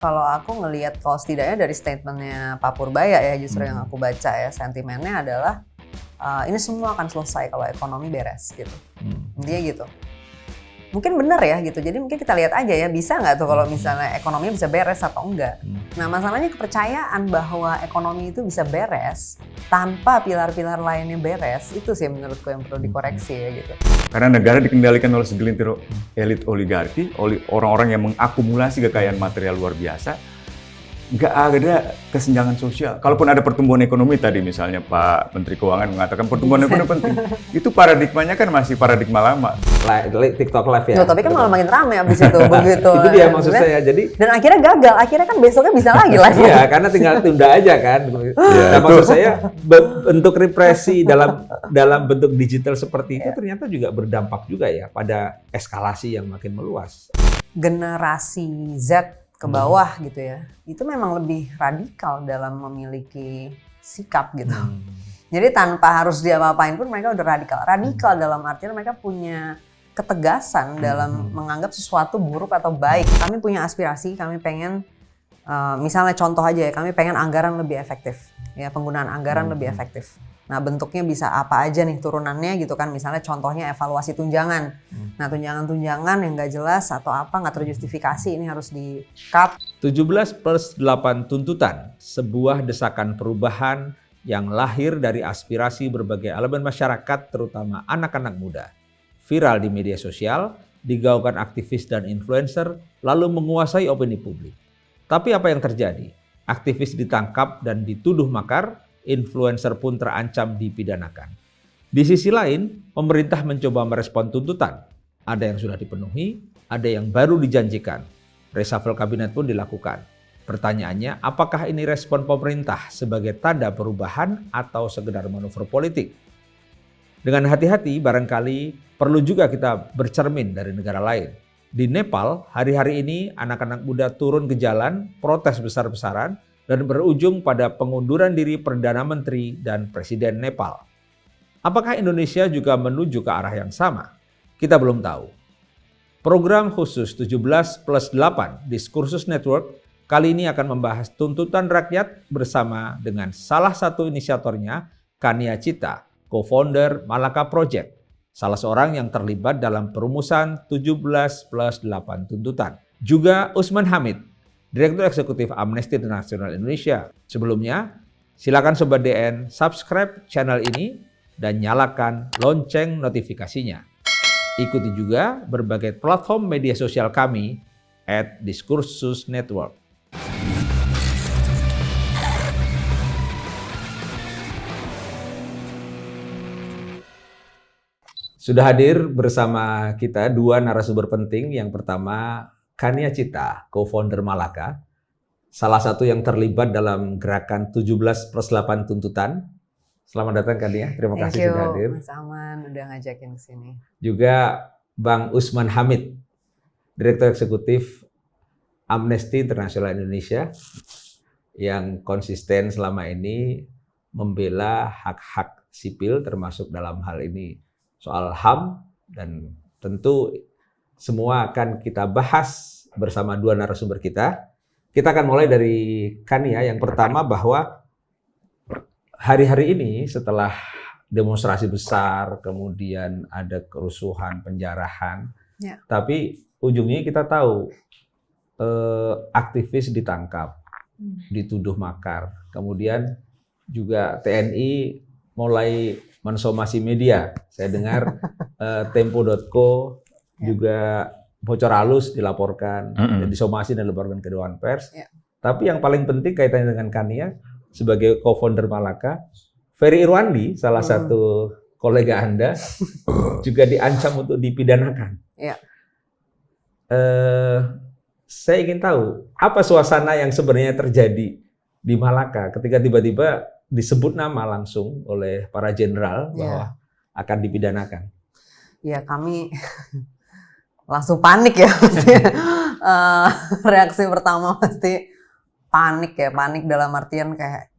Kalau aku ngelihat, kalau setidaknya dari statementnya Pak Purbaya ya, justru yang aku baca ya, sentimennya adalah ini semua akan selesai kalau ekonomi beres gitu. Intinya gitu. Mungkin benar ya gitu, jadi mungkin kita lihat aja ya, bisa nggak tuh kalau misalnya ekonominya bisa beres atau enggak. Nah masalahnya kepercayaan bahwa ekonomi itu bisa beres tanpa pilar-pilar lainnya beres, itu sih menurutku yang perlu dikoreksi ya gitu. Karena negara dikendalikan oleh segelintir elit oligarki, oleh orang-orang yang mengakumulasi kekayaan material luar biasa, nggak ada kesenjangan sosial. Kalaupun ada pertumbuhan ekonomi tadi misalnya Pak Menteri Keuangan mengatakan pertumbuhan ekonomi penting, itu paradigmanya kan masih paradigma lama. TikTok live ya. Tapi kan malah makin ramai abis itu begitu. Itu dia maksud saya. Jadi dan akhirnya gagal, akhirnya kan besoknya bisa lagi live. Iya, karena tinggal tunda aja kan. Nah, maksud saya bentuk represi dalam bentuk digital seperti itu ternyata juga berdampak juga ya pada eskalasi yang makin meluas. Generasi Z ke bawah gitu ya, itu memang lebih radikal dalam memiliki sikap gitu. Jadi tanpa harus diapa-apain pun mereka udah radikal. Radikal dalam artian mereka punya ketegasan dalam menganggap sesuatu buruk atau baik. Kami punya aspirasi, kami pengen misalnya contoh aja ya, kami pengen anggaran lebih efektif. Ya, penggunaan anggaran lebih efektif. Nah bentuknya bisa apa aja nih turunannya gitu kan, misalnya contohnya evaluasi tunjangan. Nah tunjangan-tunjangan yang nggak jelas atau apa nggak terjustifikasi ini harus di cut. 17+8 tuntutan, sebuah desakan perubahan yang lahir dari aspirasi berbagai elemen masyarakat terutama anak-anak muda. Viral di media sosial, digaungkan aktivis dan influencer lalu menguasai opini publik. Tapi apa yang terjadi? Aktivis ditangkap dan dituduh makar, influencer pun terancam dipidanakan. Di sisi lain, pemerintah mencoba merespon tuntutan. Ada yang sudah dipenuhi, ada yang baru dijanjikan. Reshuffle kabinet pun dilakukan. Pertanyaannya, apakah ini respon pemerintah sebagai tanda perubahan atau sekedar manuver politik? Dengan hati-hati, barangkali perlu juga kita bercermin dari negara lain. Di Nepal, hari-hari ini anak-anak muda turun ke jalan, protes besar-besaran, dan berujung pada pengunduran diri Perdana Menteri dan Presiden Nepal. Apakah Indonesia juga menuju ke arah yang sama? Kita belum tahu. Program khusus 17+8 Diskursus Network kali ini akan membahas tuntutan rakyat bersama dengan salah satu inisiatornya, Kania Cita, co-founder Malaka Project, salah seorang yang terlibat dalam perumusan 17+8 tuntutan. Juga Usman Hamid, Direktur Eksekutif Amnesty International Indonesia. Sebelumnya, silakan Sobat DN subscribe channel ini dan nyalakan lonceng notifikasinya. Ikuti juga berbagai platform media sosial kami @Diskursus Network. Sudah hadir bersama kita dua narasumber penting. Yang pertama, Kania Cita, co-founder Malaka, salah satu yang terlibat dalam gerakan 17+8 tuntutan. Selamat datang Kania, terima kasih sudah hadir. Mas Aman udah ngajakin ke sini. Juga Bang Usman Hamid, Direktur Eksekutif Amnesty International Indonesia, yang konsisten selama ini membela hak-hak sipil termasuk dalam hal ini soal HAM, dan tentu semua akan kita bahas bersama dua narasumber kita. Kita akan mulai dari Kania. Yang pertama, bahwa hari-hari ini setelah demonstrasi besar, kemudian ada kerusuhan, penjarahan, tapi ujungnya kita tahu aktivis ditangkap, dituduh makar. Kemudian juga TNI mulai mensomasi media. Saya dengar Tempo.co juga bocor halus dilaporkan, disomasi dan dilaporkan ke Dewan Pers. Tapi yang paling penting kaitannya dengan Kania sebagai co-founder Malaka, Ferry Irwandi, salah satu kolega Anda, juga diancam untuk dipidanakan. Saya ingin tahu apa suasana yang sebenarnya terjadi di Malaka ketika tiba-tiba disebut nama langsung oleh para jenderal bahwa akan dipidanakan. Ya kami langsung panik ya. Reaksi pertama pasti panik ya, panik dalam artian kayak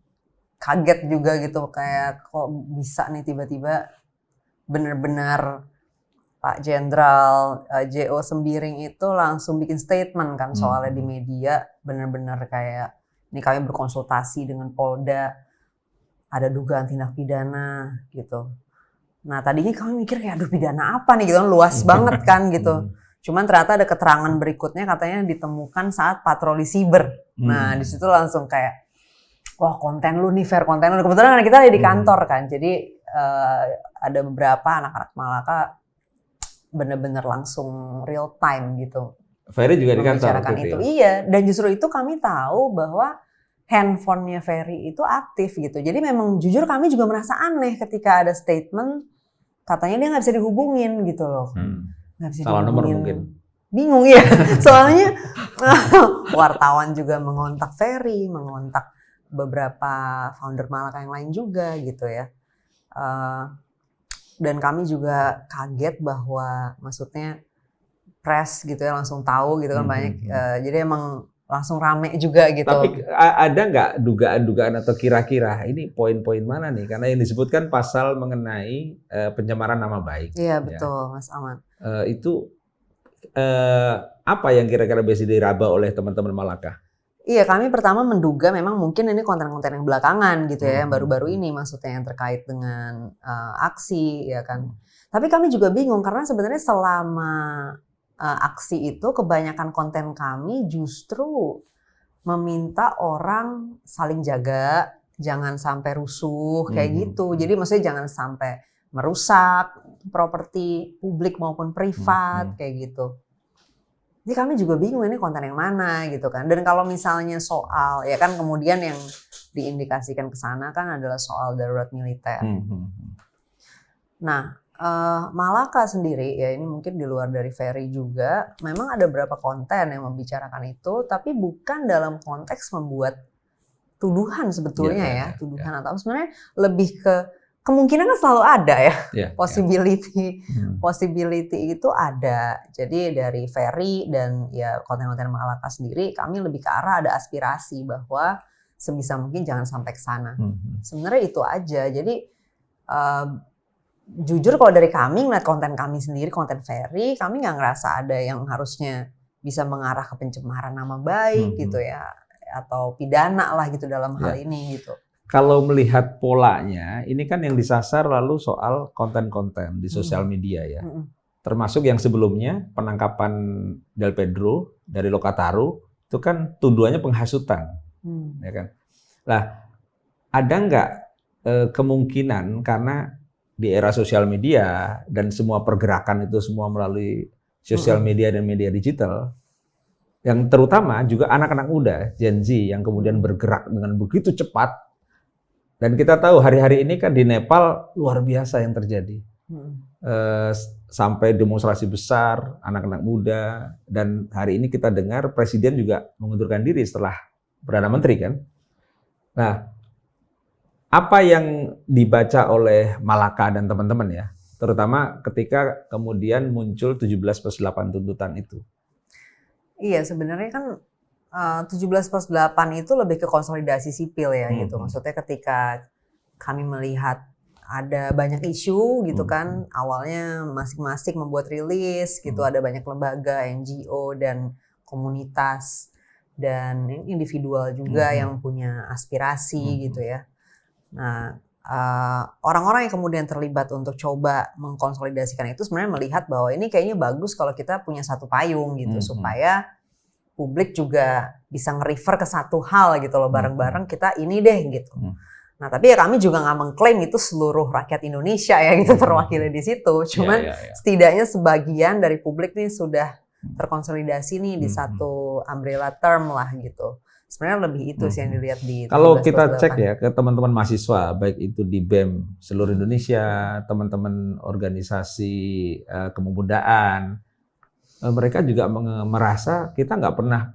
kaget juga gitu, kayak kok bisa nih tiba-tiba benar-benar Pak Jenderal J.O. Sembiring itu langsung bikin statement kan soalnya di media, benar-benar kayak ini kami berkonsultasi dengan Polda, ada dugaan tindak pidana gitu. Nah tadinya kami mikir kayak aduh pidana apa nih gitu kan, luas banget kan gitu. Cuman ternyata ada keterangan berikutnya katanya ditemukan saat patroli siber. Nah di situ langsung kayak wah konten lu nih, fair konten lu. Kebetulan kita ada di kantor kan, jadi ada beberapa anak-anak Malaka bener-bener langsung real time gitu. Ferry juga di kantor itu. Iya, dan justru itu kami tahu bahwa handphonenya Ferry itu aktif gitu. Jadi memang jujur kami juga merasa aneh ketika ada statement katanya dia nggak bisa dihubungin gitu loh. Nggak bisa salah dihubungin. nomor mungkin. Bingung ya, soalnya wartawan juga mengontak Ferry, mengontak beberapa founder Malaka yang lain juga gitu ya. Dan kami juga kaget bahwa maksudnya press gitu ya langsung tahu gitu kan banyak. Jadi emang langsung rame juga gitu. Tapi ada nggak dugaan-dugaan atau kira-kira ini poin-poin mana nih? Karena yang disebutkan pasal mengenai pencemaran nama baik. Iya betul, Mas Aman. Itu apa yang kira-kira bisa diraba oleh teman-teman Malaka? Iya, kami pertama menduga memang mungkin ini konten-konten yang belakangan gitu ya, yang baru-baru ini maksudnya yang terkait dengan aksi ya kan. Tapi kami juga bingung karena sebenarnya selama aksi itu kebanyakan konten kami justru meminta orang saling jaga, jangan sampai rusuh kayak gitu. Jadi maksudnya jangan sampai merusak properti publik maupun privat kayak gitu. Jadi kami juga bingung ini konten yang mana gitu kan. Dan kalau misalnya soal ya kan kemudian yang diindikasikan ke sana kan adalah soal darurat militer. Nah, Malaka sendiri ya ini mungkin di luar dari Ferry juga memang ada beberapa konten yang membicarakan itu tapi bukan dalam konteks membuat tuduhan sebetulnya tuduhan atau sebenarnya lebih ke kemungkinan kan selalu ada ya, possibility itu ada. Jadi dari Ferry dan ya konten-konten Malaka sendiri, kami lebih ke arah ada aspirasi bahwa sebisa mungkin jangan sampai ke sana. Sebenarnya itu aja. Jadi jujur kalau dari kami ngeliat konten kami sendiri, konten Ferry, kami nggak ngerasa ada yang harusnya bisa mengarah ke pencemaran nama baik gitu ya, atau pidana lah gitu dalam hal ini gitu. Kalau melihat polanya, ini kan yang disasar lalu soal konten-konten di sosial media ya. Termasuk yang sebelumnya penangkapan Del Pedro dari Lokataru, itu kan tuduhannya penghasutan. Ya kan? Nah, ada nggak kemungkinan karena di era sosial media dan semua pergerakan itu semua melalui sosial media dan media digital, yang terutama juga anak-anak muda, Gen Z yang kemudian bergerak dengan begitu cepat. Dan kita tahu hari-hari ini kan di Nepal luar biasa yang terjadi. Sampai demonstrasi besar, anak-anak muda. Dan hari ini kita dengar Presiden juga mengundurkan diri setelah Perdana Menteri kan. Nah, apa yang dibaca oleh Malaka dan teman-teman ya, terutama ketika kemudian muncul 17+8 tuntutan itu? Iya, sebenarnya kan 17+8 itu lebih ke konsolidasi sipil ya gitu. Maksudnya ketika kami melihat ada banyak isu gitu kan, awalnya masing-masing membuat rilis gitu, ada banyak lembaga, NGO dan komunitas dan individual juga yang punya aspirasi gitu ya. Nah, orang-orang yang kemudian terlibat untuk coba mengkonsolidasikan itu sebenarnya melihat bahwa ini kayaknya bagus kalau kita punya satu payung gitu supaya publik juga bisa nge-refer ke satu hal gitu loh, bareng-bareng kita ini deh gitu. Nah tapi ya kami juga nggak mengklaim itu seluruh rakyat Indonesia ya gitu terwakili di situ. Cuman setidaknya sebagian dari publik nih sudah terkonsolidasi nih di satu umbrella term lah gitu. Sebenarnya lebih itu sih yang dilihat di. Kalau kita cek ya ke teman-teman mahasiswa, baik itu di BEM seluruh Indonesia, teman-teman organisasi kemudaan, mereka juga merasa kita nggak pernah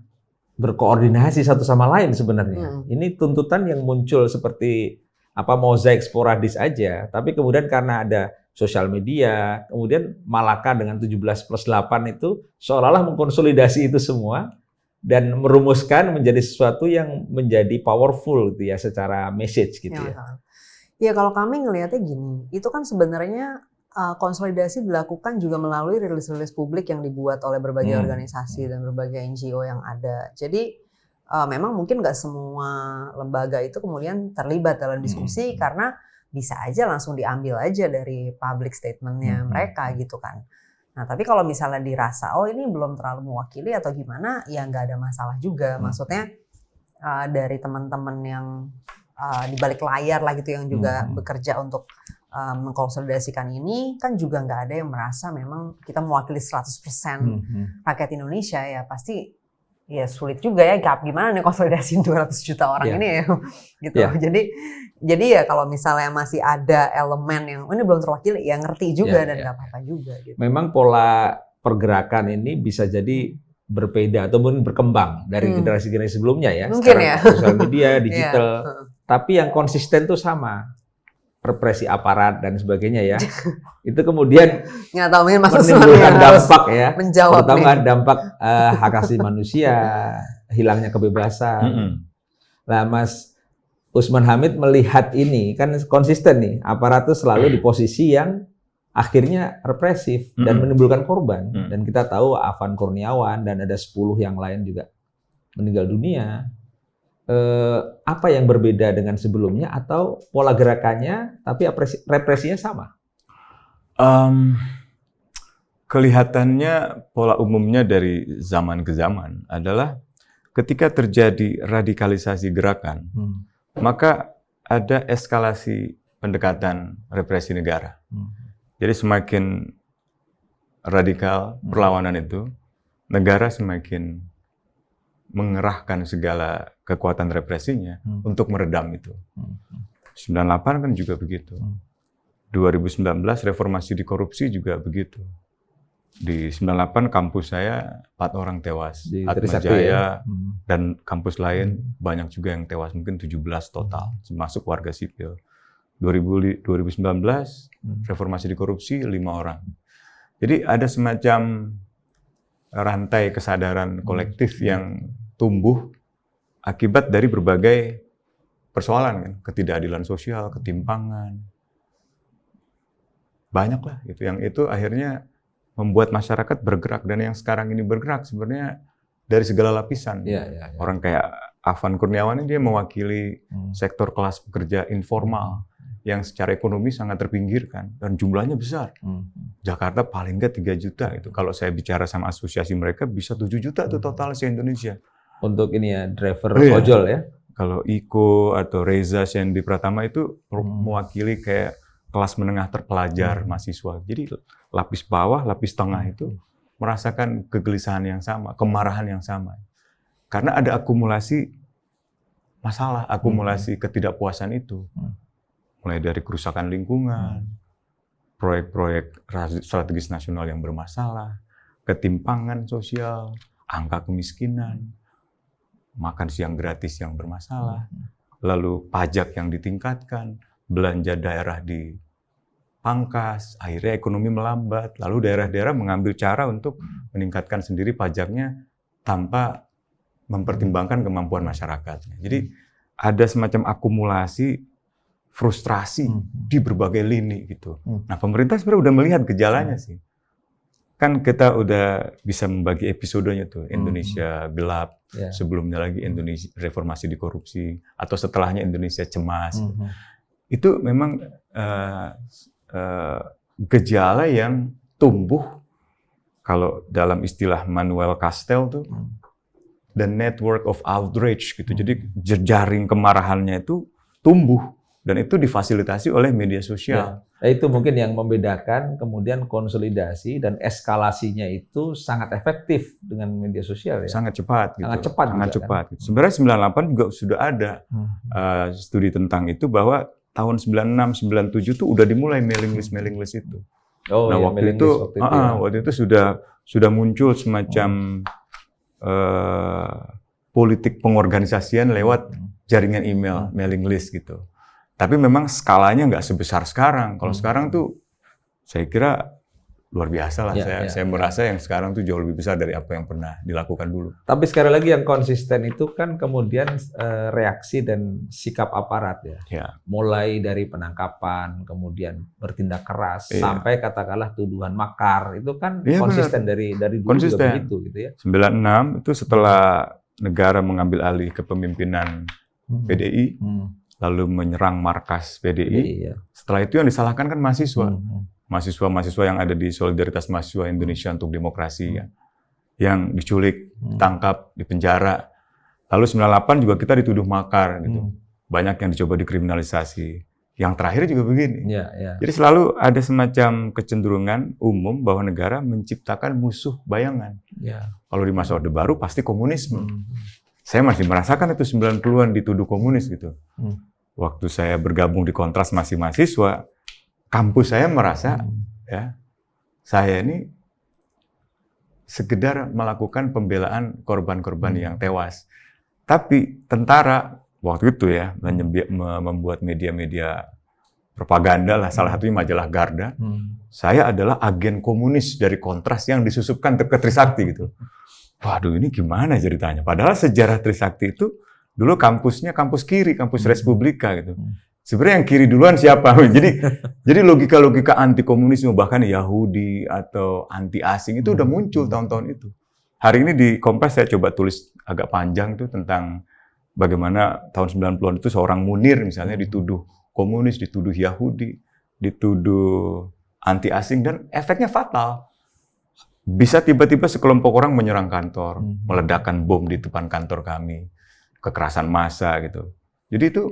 berkoordinasi satu sama lain sebenarnya. Ini tuntutan yang muncul seperti mozaik sporadis aja, tapi kemudian karena ada sosial media, kemudian Malaka dengan 17+8 itu seolah-olah mengkonsolidasi itu semua dan merumuskan menjadi sesuatu yang menjadi powerful gitu ya secara message gitu ya. Ya kalau kami ngelihatnya gini, itu kan sebenarnya konsolidasi dilakukan juga melalui rilis-rilis publik yang dibuat oleh berbagai organisasi dan berbagai NGO yang ada. Jadi memang mungkin nggak semua lembaga itu kemudian terlibat dalam diskusi karena bisa aja langsung diambil aja dari public statementnya mereka gitu kan. Nah tapi kalau misalnya dirasa ini belum terlalu mewakili atau gimana, ya nggak ada masalah juga. Maksudnya dari teman-teman yang di balik layar lah gitu yang juga bekerja untuk mengkonsolidasikan ini kan juga nggak ada yang merasa memang kita mewakili 100% rakyat Indonesia, ya pasti ya sulit juga ya, gimana nih konsolidasi 200 juta orang ini ya gitu. Jadi ya kalau misalnya masih ada elemen yang ini belum terwakili ya ngerti juga dan nggak apa-apa juga gitu. Memang pola pergerakan ini bisa jadi berbeda ataupun berkembang dari generasi-generasi sebelumnya ya. Mungkin sekarang ya. sosial media, digital, tapi yang konsisten tuh sama. Represi aparat dan sebagainya ya. Itu kemudian nggak tahu menimbulkan dampak ya. Menjawab terutama dampak hak asasi manusia, hilangnya kebebasan. Nah, Mas Usman Hamid melihat ini kan konsisten nih, aparat itu selalu di posisi yang akhirnya represif dan menimbulkan korban. Dan kita tahu Afan Kurniawan dan ada 10 yang lain juga meninggal dunia. Apa yang berbeda dengan sebelumnya atau pola gerakannya tapi represinya sama? Kelihatannya pola umumnya dari zaman ke zaman adalah ketika terjadi radikalisasi gerakan, maka ada eskalasi pendekatan represi negara. Jadi semakin radikal perlawanan itu, negara semakin mengerahkan segala kekuatan represinya untuk meredam itu. 98 kan juga begitu. 2019 reformasi di korupsi juga begitu. Di 98 kampus saya 4 orang tewas. Di Atmajaya dan kampus lain banyak juga yang tewas, mungkin 17 total, termasuk warga sipil. 2019 reformasi di korupsi 5 orang. Jadi ada semacam rantai kesadaran kolektif yang tumbuh akibat dari berbagai persoalan kan, ketidakadilan sosial, ketimpangan, banyak lah gitu. Yang itu akhirnya membuat masyarakat bergerak, dan yang sekarang ini bergerak sebenarnya dari segala lapisan. Orang kayak Afan Kurniawan ini dia mewakili sektor kelas pekerja informal yang secara ekonomi sangat terpinggirkan dan jumlahnya besar. Jakarta paling nggak 3 juta itu. Kalau saya bicara sama asosiasi mereka bisa 7 juta tuh total se-Indonesia. Untuk ini ya, driver ojol ya. Kalau Iko atau Reza Shendi Pratama itu mewakili kayak kelas menengah terpelajar mahasiswa. Jadi lapis bawah, lapis tengah itu merasakan kegelisahan yang sama, kemarahan yang sama. Karena ada akumulasi masalah, akumulasi ketidakpuasan itu. Mulai dari kerusakan lingkungan, proyek-proyek strategis nasional yang bermasalah, ketimpangan sosial, angka kemiskinan, makan siang gratis yang bermasalah, lalu pajak yang ditingkatkan, belanja daerah dipangkas, akhirnya ekonomi melambat, lalu daerah-daerah mengambil cara untuk meningkatkan sendiri pajaknya tanpa mempertimbangkan kemampuan masyarakatnya. Jadi ada semacam akumulasi frustrasi di berbagai lini gitu. Nah, pemerintah sebenarnya udah melihat gejalanya sih. Kan kita udah bisa membagi episodenya tuh, Indonesia gelap, sebelumnya lagi Indonesia reformasi di korupsi, atau setelahnya Indonesia cemas. Itu memang gejala yang tumbuh, kalau dalam istilah Manuel Castell tuh, the network of outrage gitu. Jadi jejaring kemarahannya itu tumbuh. Dan itu difasilitasi oleh media sosial. Nah, itu mungkin yang membedakan kemudian konsolidasi dan eskalasinya itu sangat efektif dengan media sosial ya. Sangat cepat gitu. Sangat cepat. Kan? Sebenarnya 98 juga sudah ada studi tentang itu, bahwa tahun 96, 97 itu udah dimulai mailing list itu. Nah, waktu itu sudah muncul semacam politik pengorganisasian lewat jaringan email, mailing list gitu. Tapi memang skalanya nggak sebesar sekarang. Kalau sekarang tuh saya kira luar biasa lah. Saya merasa yang sekarang tuh jauh lebih besar dari apa yang pernah dilakukan dulu. Tapi sekali lagi yang konsisten itu kan kemudian reaksi dan sikap aparat ya. Ya. Mulai dari penangkapan, kemudian bertindak keras, Iya. sampai katakanlah tuduhan makar, itu kan Iya, konsisten dari dulu juga begitu gitu ya. 96 itu setelah negara mengambil alih kepemimpinan PDI, lalu menyerang markas PDI. Iya. Setelah itu yang disalahkan kan mahasiswa. Mahasiswa-mahasiswa yang ada di Solidaritas Mahasiswa Indonesia untuk Demokrasi ya, yang diculik, ditangkap, dipenjara. Lalu 98 juga kita dituduh makar gitu. Banyak yang dicoba dikriminalisasi. Yang terakhir juga begini. Jadi selalu ada semacam kecenderungan umum bahwa negara menciptakan musuh bayangan. Kalau di masa Orde Baru pasti komunisme. Saya masih merasakan itu 90-an dituduh komunis gitu. Waktu saya bergabung di Kontras masih mahasiswa, kampus saya merasa ya saya ini sekedar melakukan pembelaan korban-korban yang tewas. Tapi tentara waktu itu ya membuat media-media propaganda lah, salah satunya majalah Garda. Saya adalah agen komunis dari Kontras yang disusupkan ke Trisakti gitu. Waduh, ini gimana ceritanya? Padahal sejarah Trisakti itu dulu kampusnya kampus kiri, kampus Respublika gitu. Sebenarnya yang kiri duluan siapa? Jadi logika-logika anti komunisme bahkan Yahudi atau anti asing itu udah muncul tahun-tahun itu. Hari ini di Kompas saya coba tulis agak panjang tuh tentang bagaimana tahun 90-an itu seorang Munir misalnya dituduh komunis, dituduh Yahudi, dituduh anti asing dan efeknya fatal. Bisa tiba-tiba sekelompok orang menyerang kantor, meledakkan bom di depan kantor kami, kekerasan massa gitu. Jadi itu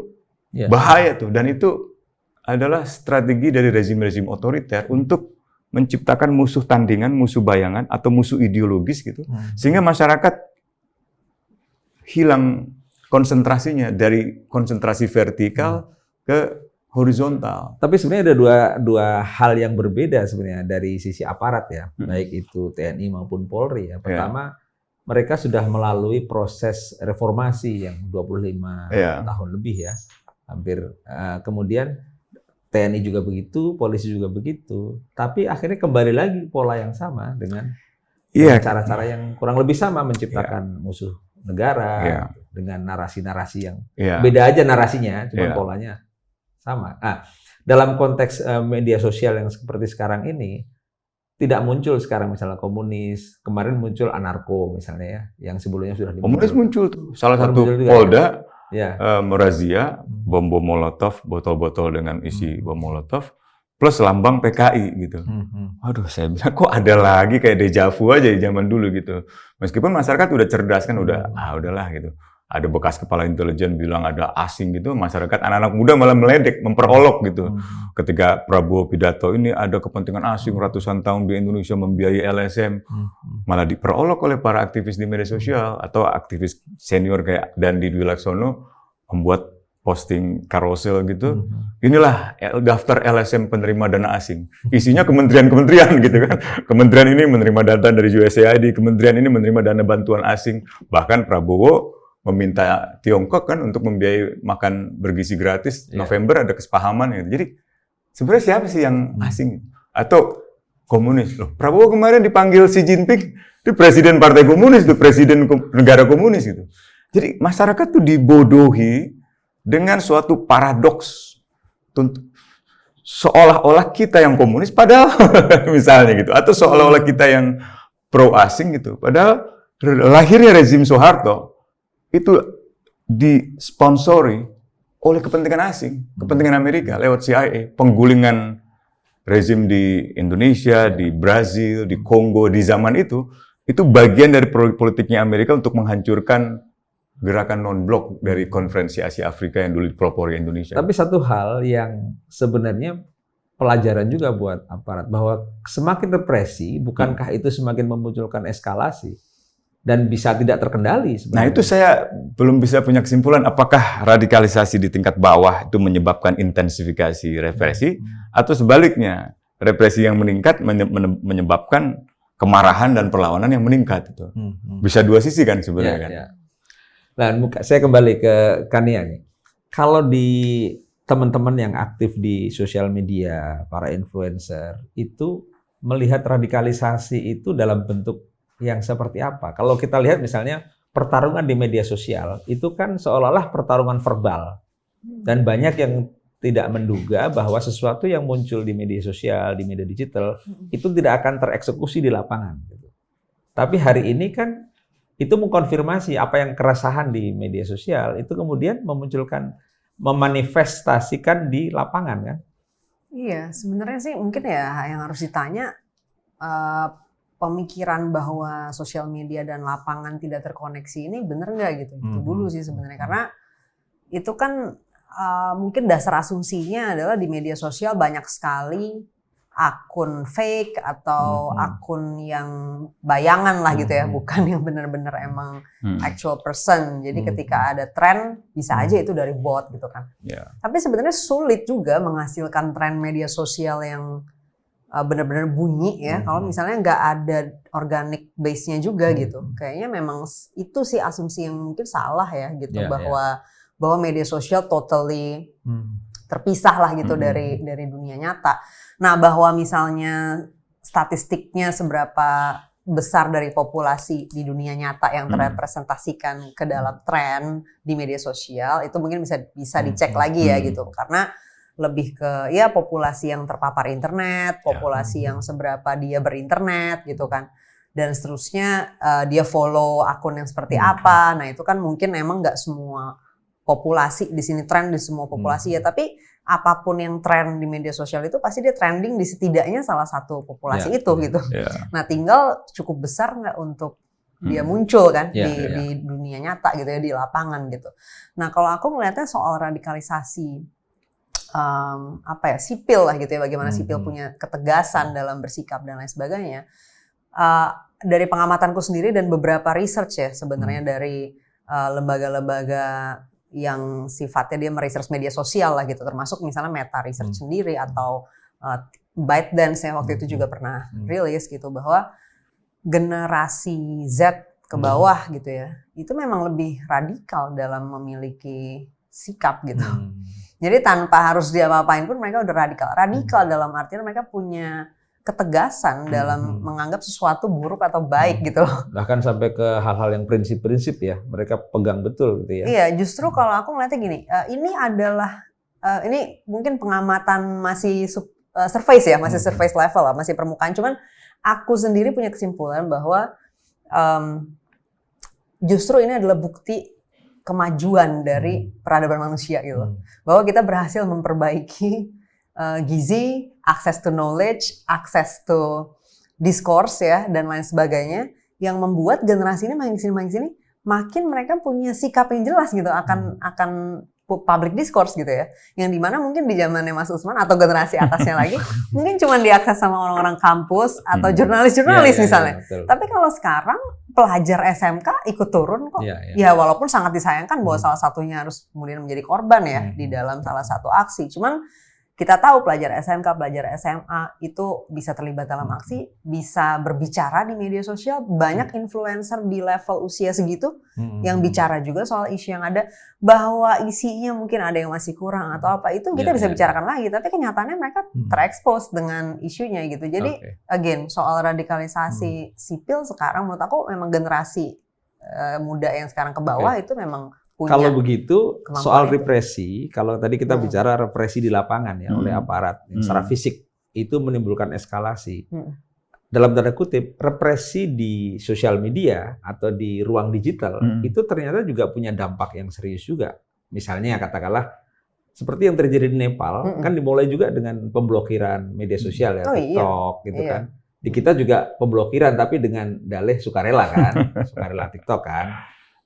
bahaya tuh, dan itu adalah strategi dari rezim-rezim otoriter untuk menciptakan musuh tandingan, musuh bayangan, atau musuh ideologis gitu, sehingga masyarakat hilang konsentrasinya dari konsentrasi vertikal ke horizontal. Tapi sebenarnya ada dua hal yang berbeda sebenarnya dari sisi aparat ya, baik itu TNI maupun Polri ya. Pertama, mereka sudah melalui proses reformasi yang 25 tahun lebih ya. Hampir kemudian TNI juga begitu, polisi juga begitu, tapi akhirnya kembali lagi pola yang sama dengan cara-cara yang kurang lebih sama menciptakan musuh negara dengan narasi-narasi yang beda aja narasinya, cuma polanya sama. Nah, dalam konteks media sosial yang seperti sekarang ini tidak muncul sekarang misalnya komunis, kemarin muncul anarko misalnya ya, yang sebelumnya sudah komunis muncul tuh, salah satu Polda merazia bom molotov, botol-botol dengan isi bom molotov, plus lambang PKI gitu. Aduh, saya bilang kok ada lagi kayak dejavu aja di zaman dulu gitu. Meskipun masyarakat udah cerdas kan, udahlah gitu. Ada bekas kepala intelijen bilang ada asing gitu, masyarakat anak-anak muda malah meledek, memperolok gitu. Ketika Prabowo pidato ini ada kepentingan asing ratusan tahun di Indonesia membiayai LSM, malah diperolok oleh para aktivis di media sosial atau aktivis senior kayak Dandi Dwi Laksono membuat posting karosel gitu. Inilah daftar LSM penerima dana asing. Isinya kementerian-kementerian gitu kan. Kementerian ini menerima dana dari USAID, kementerian ini menerima dana bantuan asing. Bahkan Prabowo meminta Tiongkok kan untuk membiayai makan bergizi gratis. November ada kesepahaman gitu. Jadi sebenarnya siapa sih yang asing? Atau komunis? Loh, Prabowo kemarin dipanggil Xi Jinping, itu presiden partai komunis, itu presiden negara komunis gitu. Jadi masyarakat tuh dibodohi dengan suatu paradoks. Seolah-olah kita yang komunis, padahal misalnya gitu. Atau seolah-olah kita yang pro asing gitu. Padahal lahirnya rezim Soeharto itu disponsori oleh kepentingan asing, kepentingan Amerika lewat CIA, penggulingan rezim di Indonesia, di Brazil, di Kongo di zaman itu bagian dari politiknya Amerika untuk menghancurkan gerakan non-blok dari konferensi Asia Afrika yang dulu dipelopori Indonesia. Tapi satu hal yang sebenarnya pelajaran juga buat aparat, bahwa semakin represi, bukankah itu semakin memunculkan eskalasi? Dan bisa tidak terkendali sebenarnya. Nah itu saya belum bisa punya kesimpulan apakah radikalisasi di tingkat bawah itu menyebabkan intensifikasi represi atau sebaliknya represi yang meningkat menyebabkan kemarahan dan perlawanan yang meningkat itu. Bisa dua sisi kan sebenarnya kan. Nah, saya kembali ke Kania nih. Kalau di teman-teman yang aktif di sosial media, para influencer itu melihat radikalisasi itu dalam bentuk yang seperti apa? Kalau kita lihat misalnya pertarungan di media sosial, itu kan seolah-olah pertarungan verbal. Dan banyak yang tidak menduga bahwa sesuatu yang muncul di media sosial, di media digital, itu tidak akan tereksekusi di lapangan. Tapi hari ini kan itu mengkonfirmasi apa yang keresahan di media sosial, itu kemudian memanifestasikan di lapangan kan? Iya, sebenarnya sih mungkin ya yang harus ditanya pemikiran bahwa sosial media dan lapangan tidak terkoneksi ini bener nggak gitu? Itu dulu sih sebenarnya, karena itu kan mungkin dasar asumsinya adalah di media sosial banyak sekali akun fake atau akun yang bayangan lah gitu ya, bukan yang benar-benar emang actual person. Jadi ketika ada tren bisa aja itu dari bot gitu kan. Tapi sebenarnya sulit juga menghasilkan tren media sosial yang benar-benar bunyi ya, kalau misalnya nggak ada organic base-nya juga gitu. Kayaknya memang itu sih asumsi yang mungkin salah ya gitu, bahwa media sosial totally terpisah lah gitu dari dunia nyata. Nah, bahwa misalnya statistiknya seberapa besar dari populasi di dunia nyata yang terrepresentasikan ke dalam tren di media sosial, itu mungkin bisa dicek lagi ya gitu, karena lebih ke ya populasi yang terpapar internet, populasi yang seberapa dia berinternet gitu kan, dan seterusnya dia follow akun yang seperti apa. Nah itu kan mungkin emang nggak semua populasi di sini tren di semua populasi ya, tapi apapun yang tren di media sosial itu pasti dia trending di setidaknya salah satu populasi itu gitu. Nah tinggal cukup besar nggak untuk dia muncul kan di dunia nyata gitu ya, di lapangan gitu. Nah kalau aku melihatnya soal radikalisasi sipil lah gitu ya, bagaimana sipil punya ketegasan dalam bersikap dan lain sebagainya. Dari pengamatanku sendiri dan beberapa research ya sebenarnya dari lembaga-lembaga yang sifatnya dia meresearch media sosial lah gitu, termasuk misalnya Meta Research sendiri atau ByteDance yang waktu itu juga pernah rilis gitu, bahwa generasi Z ke bawah gitu ya, itu memang lebih radikal dalam memiliki sikap gitu. Jadi tanpa harus dia apa-apain pun mereka udah radikal. Radikal dalam artian mereka punya ketegasan dalam menganggap sesuatu buruk atau baik gitu loh. Bahkan sampai ke hal-hal yang prinsip-prinsip ya, mereka pegang betul gitu ya. Iya, justru kalau aku ngeliatnya gini, ini adalah, ini mungkin pengamatan masih surface ya, masih surface level lah, masih permukaan. Cuman aku sendiri punya kesimpulan bahwa justru ini adalah bukti kemajuan dari peradaban manusia gitu. Bahwa kita berhasil memperbaiki gizi, access to knowledge, access to discourse ya dan lain sebagainya, yang membuat generasi ini makin sini makin mereka punya sikap yang jelas gitu akan public discourse gitu ya, yang dimana mungkin di zamannya Mas Usman atau generasi atasnya lagi mungkin cuma diakses sama orang-orang kampus atau jurnalis misalnya. Tapi kalau sekarang pelajar SMK ikut turun kok. Ya walaupun sangat disayangkan bahwa salah satunya harus kemudian menjadi korban ya di dalam salah satu aksi. Cuman kita tahu pelajar SMK, pelajar SMA itu bisa terlibat dalam aksi, bisa berbicara di media sosial. Banyak influencer di level usia segitu yang bicara juga soal isu yang ada, bahwa isinya mungkin ada yang masih kurang atau apa, itu kita bisa bicarakan lagi. Tapi kenyataannya mereka terekspos dengan isunya gitu. Jadi again, soal radikalisasi sipil sekarang menurut aku memang generasi muda yang sekarang ke bawah itu memang kalau begitu soal represi, kalau tadi kita bicara represi di lapangan ya oleh aparat secara fisik itu menimbulkan eskalasi. Dalam tanda kutip, represi di sosial media atau di ruang digital itu ternyata juga punya dampak yang serius juga. Misalnya katakanlah seperti yang terjadi di Nepal, kan dimulai juga dengan pemblokiran media sosial ya, TikTok gitu kan. Di kita juga pemblokiran tapi dengan dalih sukarela kan, sukarela TikTok kan.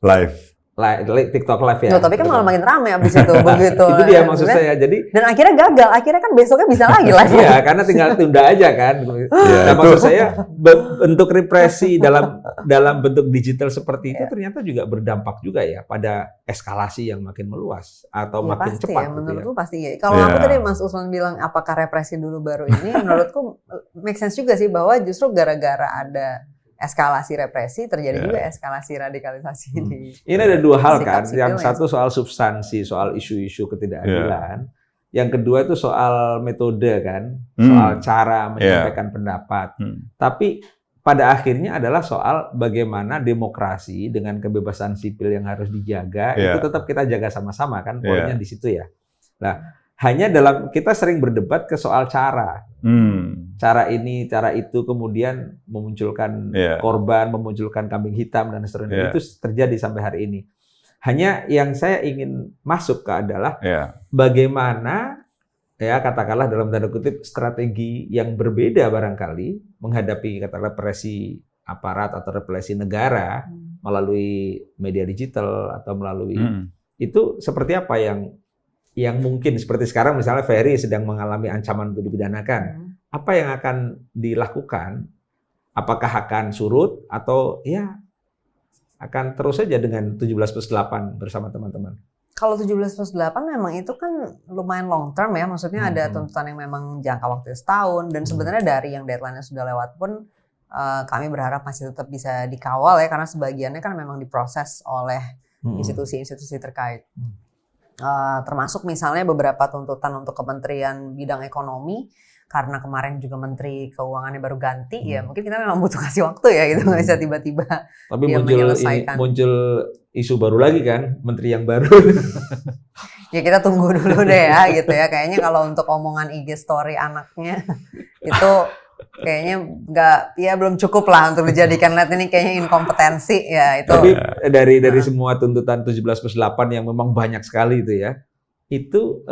Live TikTok live ya. Tapi kan malah makin rame abis itu begitu. Itu dia maksud saya. Jadi dan akhirnya gagal. Akhirnya kan besoknya bisa lagi live. Iya, karena tinggal tunda aja kan. Nah, maksud saya bentuk represi dalam bentuk digital seperti itu ternyata juga berdampak juga ya pada eskalasi yang makin meluas atau makin pasti cepat. Ya, menurutku pasti ya. Kalau aku tadi Mas Usman bilang apakah represi dulu baru ini, menurutku make sense juga sih, bahwa justru gara-gara ada eskalasi represi terjadi juga eskalasi radikalisasi di. Ini ada dua hal kan, yang satu soal substansi, soal isu-isu ketidakadilan, Yang kedua itu soal metode kan, soal cara menyampaikan pendapat. Tapi pada akhirnya adalah soal bagaimana demokrasi dengan kebebasan sipil yang harus dijaga, itu tetap kita jaga sama-sama kan, poinnya di situ ya. Nah, hanya kita sering berdebat ke soal cara. Cara ini, cara itu, kemudian memunculkan korban, memunculkan kambing hitam, dan seterusnya. Itu terjadi sampai hari ini. Hanya yang saya ingin masuk ke adalah bagaimana, ya katakanlah dalam tanda kutip, strategi yang berbeda barangkali menghadapi katakanlah presi aparat atau represi negara melalui media digital atau melalui itu seperti apa yang mungkin seperti sekarang misalnya Ferry sedang mengalami ancaman untuk dipidanakan. Apa yang akan dilakukan? Apakah akan surut atau ya akan terus saja dengan 17+8 bersama teman-teman? Kalau 17+8 memang itu kan lumayan long term ya, maksudnya ada tuntutan yang memang jangka waktu setahun, dan sebenarnya dari yang deadline-nya sudah lewat pun kami berharap masih tetap bisa dikawal ya, karena sebagiannya kan memang diproses oleh institusi-institusi terkait. Termasuk misalnya beberapa tuntutan untuk Kementerian Bidang Ekonomi, karena kemarin juga Menteri Keuangannya baru ganti, ya mungkin kita memang butuh kasih waktu ya gitu, nggak bisa tiba-tiba tapi dia menyelesaikan. muncul isu baru lagi kan, Menteri yang baru. Ya kita tunggu dulu deh ya gitu ya, kayaknya kalau untuk omongan IG story anaknya itu kayaknya belum cukup lah untuk dijadikan, lihat ini kayaknya inkompetensi ya itu. Tapi dari semua tuntutan 17+8 yang memang banyak sekali itu ya, itu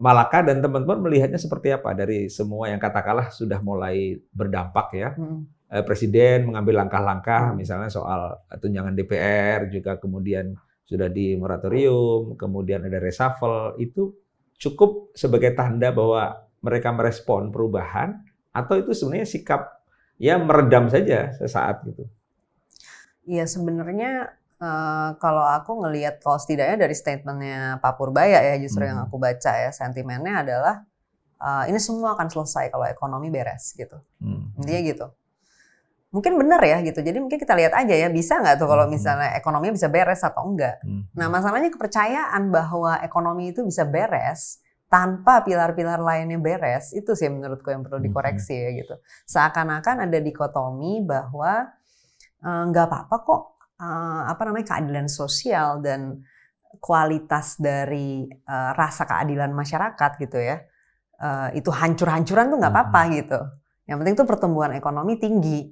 Malaka dan teman-teman melihatnya seperti apa dari semua yang katakanlah sudah mulai berdampak ya? Presiden mengambil langkah-langkah misalnya soal tunjangan DPR, juga kemudian sudah di moratorium, kemudian ada reshuffle, itu cukup sebagai tanda bahwa mereka merespon perubahan, atau itu sebenarnya sikap ya meredam saja sesaat gitu? Iya sebenarnya kalau aku ngelihat, kalau setidaknya dari statementnya Pak Purbaya ya, justru yang aku baca ya, sentimennya adalah ini semua akan selesai kalau ekonomi beres gitu. Intinya gitu. Mungkin benar ya gitu. Jadi mungkin kita lihat aja ya, bisa nggak tuh kalau misalnya ekonomi bisa beres atau enggak. Nah masalahnya kepercayaan bahwa ekonomi itu bisa beres tanpa pilar-pilar lainnya beres, itu sih menurutku yang perlu dikoreksi ya gitu. Seakan-akan ada dikotomi bahwa nggak apa-apa kok keadilan sosial dan kualitas dari rasa keadilan masyarakat gitu ya, itu hancur-hancuran tuh nggak apa-apa gitu. Yang penting tuh pertumbuhan ekonomi tinggi,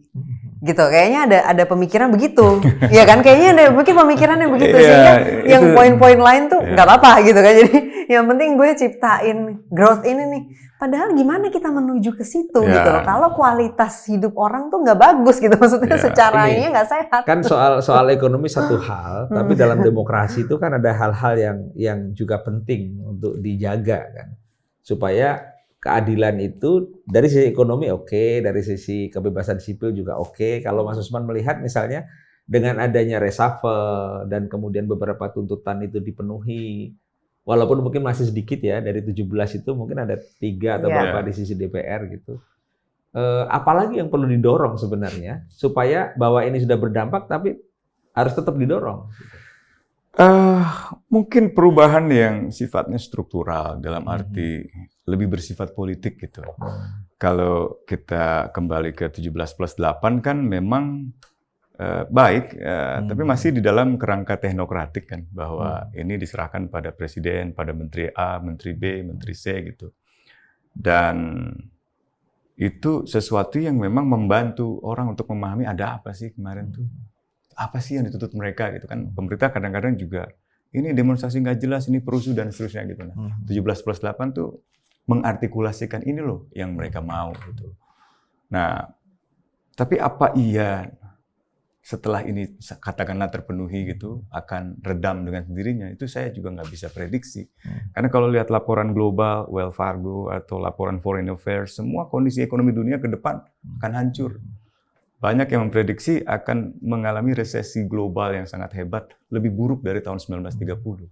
gitu. Kayaknya ada pemikiran begitu, ya kan? Kayaknya ada mungkin pemikiran yang begitu, sehingga yang poin-poin lain tuh nggak apa-apa gitu kan. Jadi yang penting gue ciptain growth ini nih. Padahal gimana kita menuju ke situ gitu loh. Kalau kualitas hidup orang tuh nggak bagus gitu, maksudnya secara ini nggak sehat. Kan soal ekonomi satu hal, tapi dalam demokrasi itu kan ada hal-hal yang juga penting untuk dijaga kan, supaya keadilan itu dari sisi ekonomi oke, dari sisi kebebasan sipil juga oke. Kalau Mas Usman melihat misalnya dengan adanya reshuffle dan kemudian beberapa tuntutan itu dipenuhi, walaupun mungkin masih sedikit ya, dari 17 itu mungkin ada 3 atau berapa di sisi DPR gitu. Apalagi yang perlu didorong sebenarnya supaya bahwa ini sudah berdampak tapi harus tetap didorong. Mungkin perubahan yang sifatnya struktural dalam arti lebih bersifat politik gitu. Kalau kita kembali ke 17+8 kan memang baik, tapi masih di dalam kerangka teknokratik kan, bahwa ini diserahkan pada presiden, pada menteri A, menteri B, menteri C gitu. Dan itu sesuatu yang memang membantu orang untuk memahami ada apa sih kemarin tuh. Apa sih yang dituntut mereka gitu kan. Pemerintah kadang-kadang juga ini demonstrasi nggak jelas, ini perusuh dan seterusnya gitu. Nah, 17+8 tuh mengartikulasikan ini loh yang mereka mau gitu. Nah, tapi apa iya setelah ini katakanlah terpenuhi gitu akan redam dengan sendirinya? Itu saya juga nggak bisa prediksi. Karena kalau lihat laporan global, Wells Fargo atau laporan Foreign Affairs, semua kondisi ekonomi dunia ke depan akan hancur. Banyak yang memprediksi akan mengalami resesi global yang sangat hebat, lebih buruk dari tahun 1930.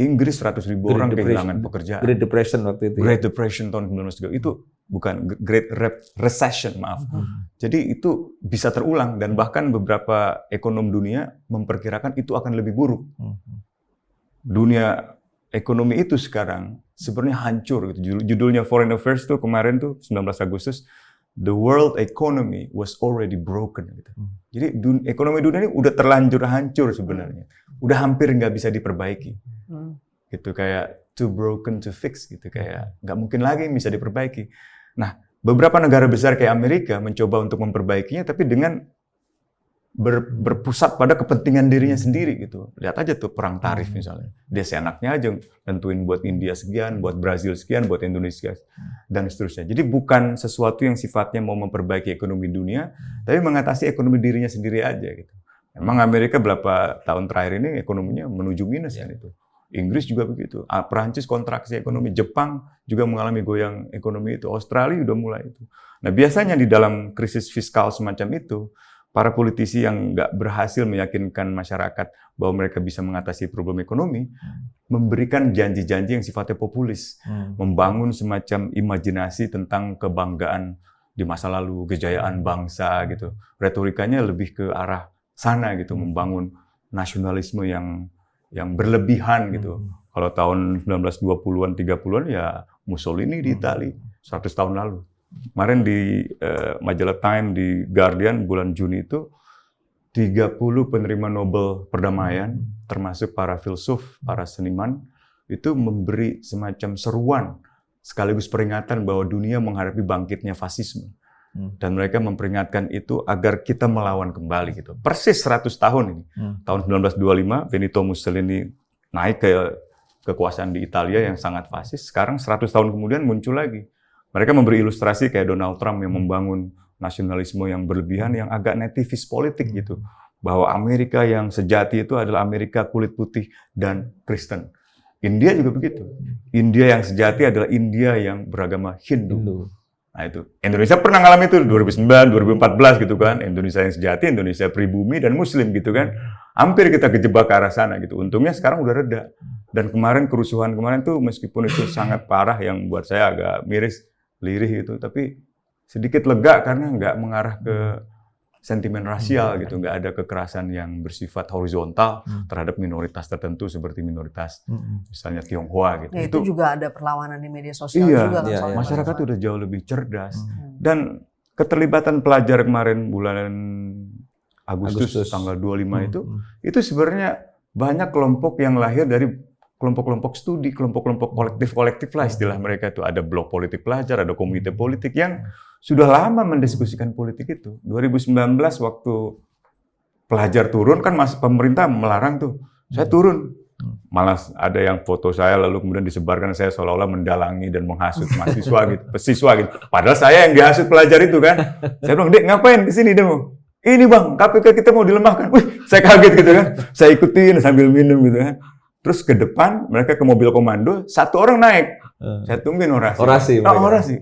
Inggris 100.000 orang kehilangan pekerjaan. Great Depression waktu itu. Great Depression tahun 1930 itu bukan Great Recession, maaf. Jadi itu bisa terulang dan bahkan beberapa ekonom dunia memperkirakan itu akan lebih buruk. Dunia ekonomi itu sekarang sebenarnya hancur gitu. Judulnya Foreign Affairs tuh kemarin tuh 19 Agustus, the world economy was already broken gitu. Jadi ekonomi dunia ini udah terlanjur hancur sebenarnya. Udah hampir nggak bisa diperbaiki. Gitu kayak too broken to fix gitu, kayak nggak mungkin lagi bisa diperbaiki. Nah, beberapa negara besar kayak Amerika mencoba untuk memperbaikinya tapi dengan berpusat pada kepentingan dirinya sendiri gitu. Lihat aja tuh perang tarif misalnya. Dia seenaknya aja tentuin buat India sekian, buat Brazil sekian, buat Indonesia dan seterusnya. Jadi bukan sesuatu yang sifatnya mau memperbaiki ekonomi dunia, tapi mengatasi ekonomi dirinya sendiri aja gitu. Memang Amerika berapa tahun terakhir ini ekonominya menuju minus kan itu. Inggris juga begitu. Perancis kontraksi ekonomi, Jepang juga mengalami goyang ekonomi itu. Australia udah mulai itu. Nah, biasanya di dalam krisis fiskal semacam itu, para politisi yang nggak berhasil meyakinkan masyarakat bahwa mereka bisa mengatasi problem ekonomi, memberikan janji-janji yang sifatnya populis, membangun semacam imajinasi tentang kebanggaan di masa lalu, kejayaan bangsa gitu. Retorikanya lebih ke arah sana gitu, membangun nasionalisme yang berlebihan gitu. Kalau tahun 1920-an, 30-an ya Mussolini di Italia 100 tahun lalu. Kemarin di majalah Time, di Guardian bulan Juni itu 30 penerima Nobel perdamaian, termasuk para filsuf, para seniman, itu memberi semacam seruan sekaligus peringatan bahwa dunia menghadapi bangkitnya fasisme. Dan mereka memperingatkan itu agar kita melawan kembali gitu. Persis 100 tahun ini. Tahun 1925 Benito Mussolini naik ke kekuasaan di Italia yang sangat fasis. Sekarang 100 tahun kemudian muncul lagi. Mereka memberi ilustrasi kayak Donald Trump yang membangun nasionalisme yang berlebihan, yang agak nativis politik gitu. Bahwa Amerika yang sejati itu adalah Amerika kulit putih dan Kristen. India juga begitu. India yang sejati adalah India yang beragama Hindu. Nah itu, Indonesia pernah ngalami itu 2009, 2014 gitu kan. Indonesia yang sejati, Indonesia pribumi dan Muslim gitu kan. Hampir kita kejebak ke arah sana gitu. Untungnya sekarang udah reda. Dan kemarin kerusuhan kemarin tuh meskipun itu sangat parah yang buat saya agak miris, lirih gitu, tapi sedikit lega karena nggak mengarah ke sentimen rasial gitu, nggak ada kekerasan yang bersifat horizontal terhadap minoritas tertentu seperti minoritas misalnya Tionghoa gitu. Ya, itu juga ada perlawanan di media sosial juga kan soal masyarakat udah jauh lebih cerdas dan keterlibatan pelajar kemarin bulan Agustus tanggal 25 itu sebenarnya banyak kelompok yang lahir dari kelompok-kelompok studi, kelompok-kelompok kolektif lah istilah mereka itu. Ada blok politik pelajar, ada komite politik yang sudah lama mendiskusikan politik itu. 2019 waktu pelajar turun kan pemerintah melarang tuh. Saya turun. Malah ada yang foto saya lalu kemudian disebarkan saya seolah-olah mendalangi dan menghasut mahasiswa gitu, siswa gitu. Padahal saya yang dihasut pelajar itu kan. Saya bilang, "Dek, ngapain di sini demo?" "Ini Bang, KPK kita mau dilemahkan." Wih, saya kaget gitu kan. Saya ikutin sambil minum gitu kan. Terus ke depan, mereka ke mobil komando, satu orang naik. Saya tungguin orasi. Orasi.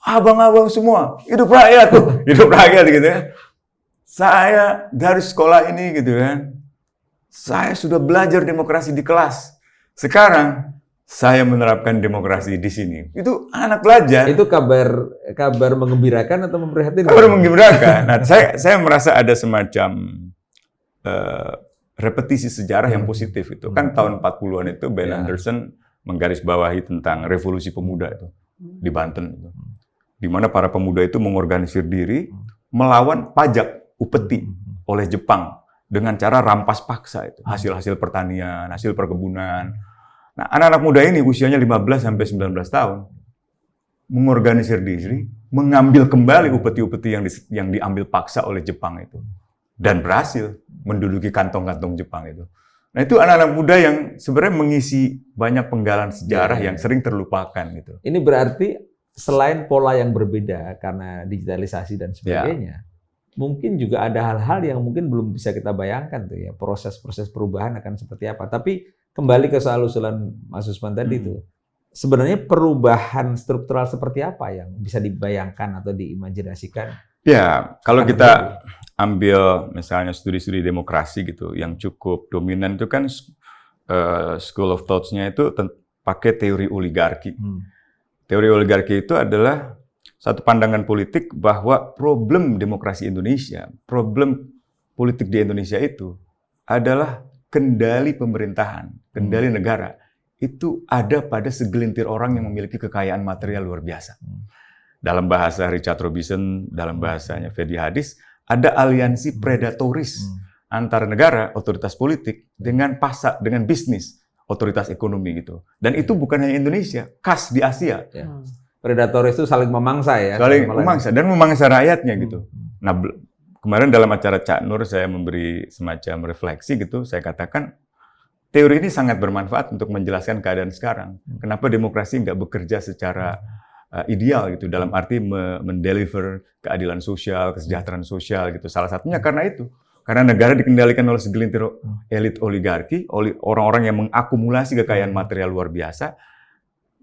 Abang-abang semua, hidup rakyat tuh. Hidup rakyat gitu ya. Saya dari sekolah ini gitu kan, saya sudah belajar demokrasi di kelas. Sekarang, saya menerapkan demokrasi di sini. Itu anak pelajar. Itu kabar mengembirakan atau memprihatinkan? Kabar mengembirakan. Nah, saya merasa ada semacam repetisi sejarah yang positif itu. Kan tahun 40-an itu Ben Anderson menggarisbawahi tentang revolusi pemuda itu di Banten itu. Di mana para pemuda itu mengorganisir diri melawan pajak upeti oleh Jepang dengan cara rampas paksa itu. Hasil-hasil pertanian, hasil perkebunan. Nah, anak-anak muda ini usianya 15 sampai 19 tahun mengorganisir diri, mengambil kembali upeti-upeti yang diambil paksa oleh Jepang itu. Dan berhasil menduduki kantong-kantong Jepang itu. Nah itu anak-anak muda yang sebenarnya mengisi banyak penggalan sejarah yang sering terlupakan gitu. Ini berarti selain pola yang berbeda karena digitalisasi dan sebagainya, mungkin juga ada hal-hal yang mungkin belum bisa kita bayangkan tuh ya, proses-proses perubahan akan seperti apa. Tapi kembali ke soal usulan Mas Usman tadi itu, sebenarnya perubahan struktural seperti apa yang bisa dibayangkan atau diimajinasikan? Ya, kalau kita ambil misalnya studi-studi demokrasi gitu, yang cukup dominan itu kan school of thoughts-nya itu pakai teori oligarki. Teori oligarki itu adalah satu pandangan politik bahwa problem demokrasi Indonesia, problem politik di Indonesia itu adalah kendali pemerintahan, kendali negara itu ada pada segelintir orang yang memiliki kekayaan material luar biasa. Dalam bahasa Richard Robinson, dalam bahasanya Fedi Hadis, ada aliansi predatoris antara negara, otoritas politik, dengan pasar, dengan bisnis, otoritas ekonomi gitu. Dan itu bukan hanya Indonesia, khas di Asia. Predatoris itu saling memangsa ya? Saling memangsa dan memangsa rakyatnya gitu. Nah, kemarin dalam acara Cak Nur saya memberi semacam refleksi gitu, saya katakan teori ini sangat bermanfaat untuk menjelaskan keadaan sekarang. Kenapa demokrasi nggak bekerja secara ideal gitu, dalam arti mendeliver keadilan sosial, kesejahteraan sosial gitu. Salah satunya karena itu. Karena negara dikendalikan oleh segelintir elit oligarki, oleh orang-orang yang mengakumulasi kekayaan material luar biasa,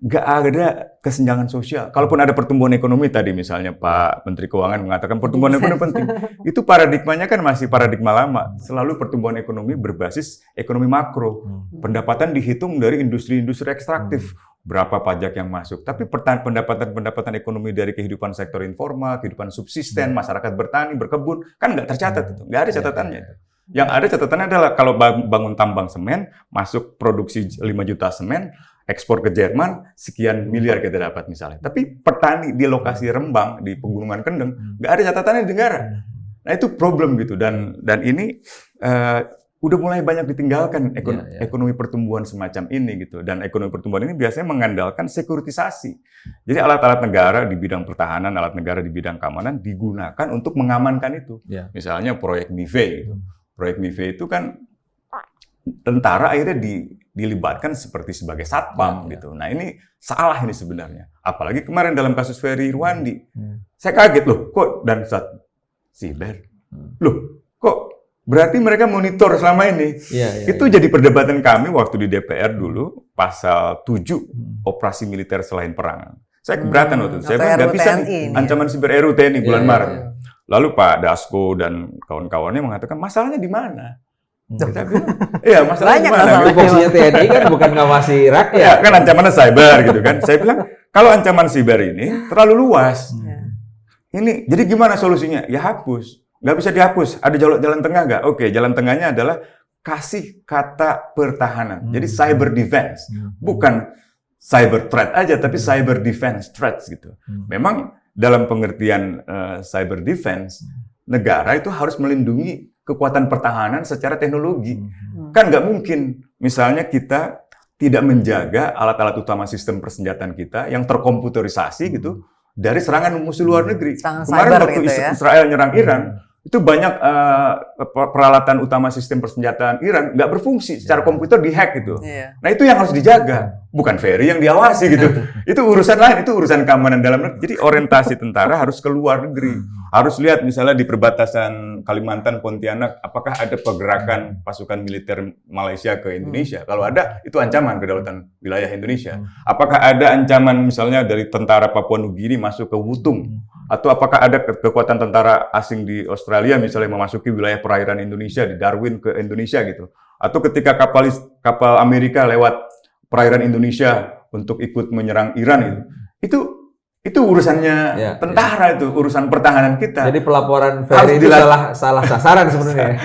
nggak ada kesenjangan sosial. Kalaupun ada pertumbuhan ekonomi tadi misalnya Pak Menteri Keuangan mengatakan pertumbuhan ekonomi penting. Itu paradigmanya kan masih paradigma lama. Selalu pertumbuhan ekonomi berbasis ekonomi makro. Pendapatan dihitung dari industri-industri ekstraktif. Berapa pajak yang masuk. Tapi pendapatan ekonomi dari kehidupan sektor informal, kehidupan subsisten, masyarakat bertani, berkebun, kan nggak tercatat itu. Nggak ada catatannya itu. Yang ada catatannya adalah kalau bangun tambang semen, masuk produksi 5 juta semen, ekspor ke Jerman, sekian miliar kita dapat misalnya. Tapi petani di lokasi Rembang, di Pegunungan Kendeng, nggak ada catatannya di negara. Nah itu problem gitu. Dan ini udah mulai banyak ditinggalkan ekonomi pertumbuhan semacam ini gitu. Dan ekonomi pertumbuhan ini biasanya mengandalkan sekuritisasi. Jadi alat-alat negara di bidang pertahanan, alat negara di bidang keamanan digunakan untuk mengamankan itu. Misalnya proyek MIVE gitu. Proyek MIVE itu kan tentara akhirnya dilibatkan seperti sebagai satpam gitu. Nah ini salah ini sebenarnya. Apalagi kemarin dalam kasus Ferry Irwandi. Saya kaget loh, kok dan siber? Loh, kok berarti mereka monitor selama ini. Itu jadi perdebatan kami waktu di DPR dulu, pasal 7, operasi militer selain perang. Saya keberatan waktu itu. Saya bilang nggak bisa nih, ancaman siber RU TNI bulan Maret. Lalu Pak Dasko dan kawan-kawannya mengatakan, masalahnya di mana? Kita bilang, iya masalahnya di mana? Fungsinya TNI kan bukan ngawasi rakyat. Ya, kan ancamannya cyber gitu kan. Saya bilang, kalau ancaman siber ini terlalu luas. Ini, jadi gimana solusinya? Ya hapus. Nggak bisa dihapus. Ada jalan tengah nggak? Oke, jalan tengahnya adalah kasih kata pertahanan. Jadi cyber defense. Bukan cyber threat aja, tapi cyber defense threats gitu. Memang dalam pengertian cyber defense, negara itu harus melindungi kekuatan pertahanan secara teknologi. Kan nggak mungkin, misalnya kita tidak menjaga alat-alat utama sistem persenjataan kita yang terkomputerisasi gitu dari serangan musuh luar negeri. Kemarin waktu Israel nyerang Iran, itu banyak peralatan utama sistem persenjataan Iran nggak berfungsi, secara komputer dihack gitu. Nah itu yang harus dijaga, bukan Ferry yang diawasi gitu. Itu urusan lain, itu urusan keamanan dalam negeri. Jadi orientasi tentara harus ke luar negeri. Harus lihat misalnya di perbatasan Kalimantan, Pontianak, apakah ada pergerakan pasukan militer Malaysia ke Indonesia? Kalau ada, itu ancaman kedaulatan wilayah Indonesia. Apakah ada ancaman misalnya dari tentara Papua Nugini masuk ke Wutung? Atau apakah ada kekuatan tentara asing di Australia misalnya memasuki wilayah perairan Indonesia, di Darwin ke Indonesia gitu? Atau ketika kapal Amerika lewat perairan Indonesia untuk ikut menyerang Iran itu urusannya tentara, itu urusan pertahanan kita. Jadi pelaporan Ferry itu salah sasaran sebenarnya.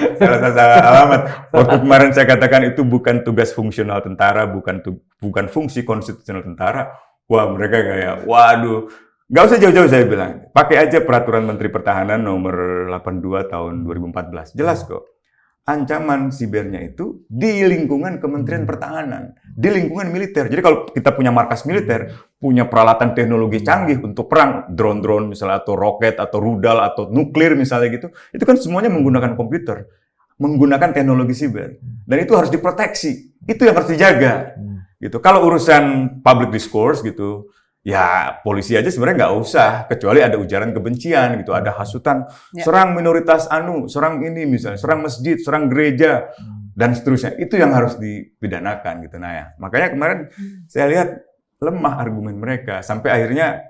salah alamat. Waktu kemarin saya katakan itu bukan tugas fungsional tentara, bukan fungsi konstitusional tentara. Wah mereka kayak, waduh, nggak usah jauh-jauh saya bilang. Pakai aja peraturan Menteri Pertahanan nomor 82 tahun 2014. Jelas kok. Ancaman sibernya itu di lingkungan Kementerian Pertahanan, di lingkungan militer. Jadi kalau kita punya markas militer, punya peralatan teknologi canggih untuk perang, drone-drone misalnya, atau roket, atau rudal, atau nuklir misalnya gitu, itu kan semuanya menggunakan komputer, menggunakan teknologi siber. Dan itu harus diproteksi, itu yang harus dijaga. Gitu. Kalau urusan public discourse gitu, ya polisi aja sebenarnya nggak usah, kecuali ada ujaran kebencian gitu, ada hasutan, serang minoritas serang ini misalnya, serang masjid, serang gereja, dan seterusnya. Itu yang harus dipidanakan gitu. Nah ya, makanya kemarin saya lihat lemah argumen mereka, sampai akhirnya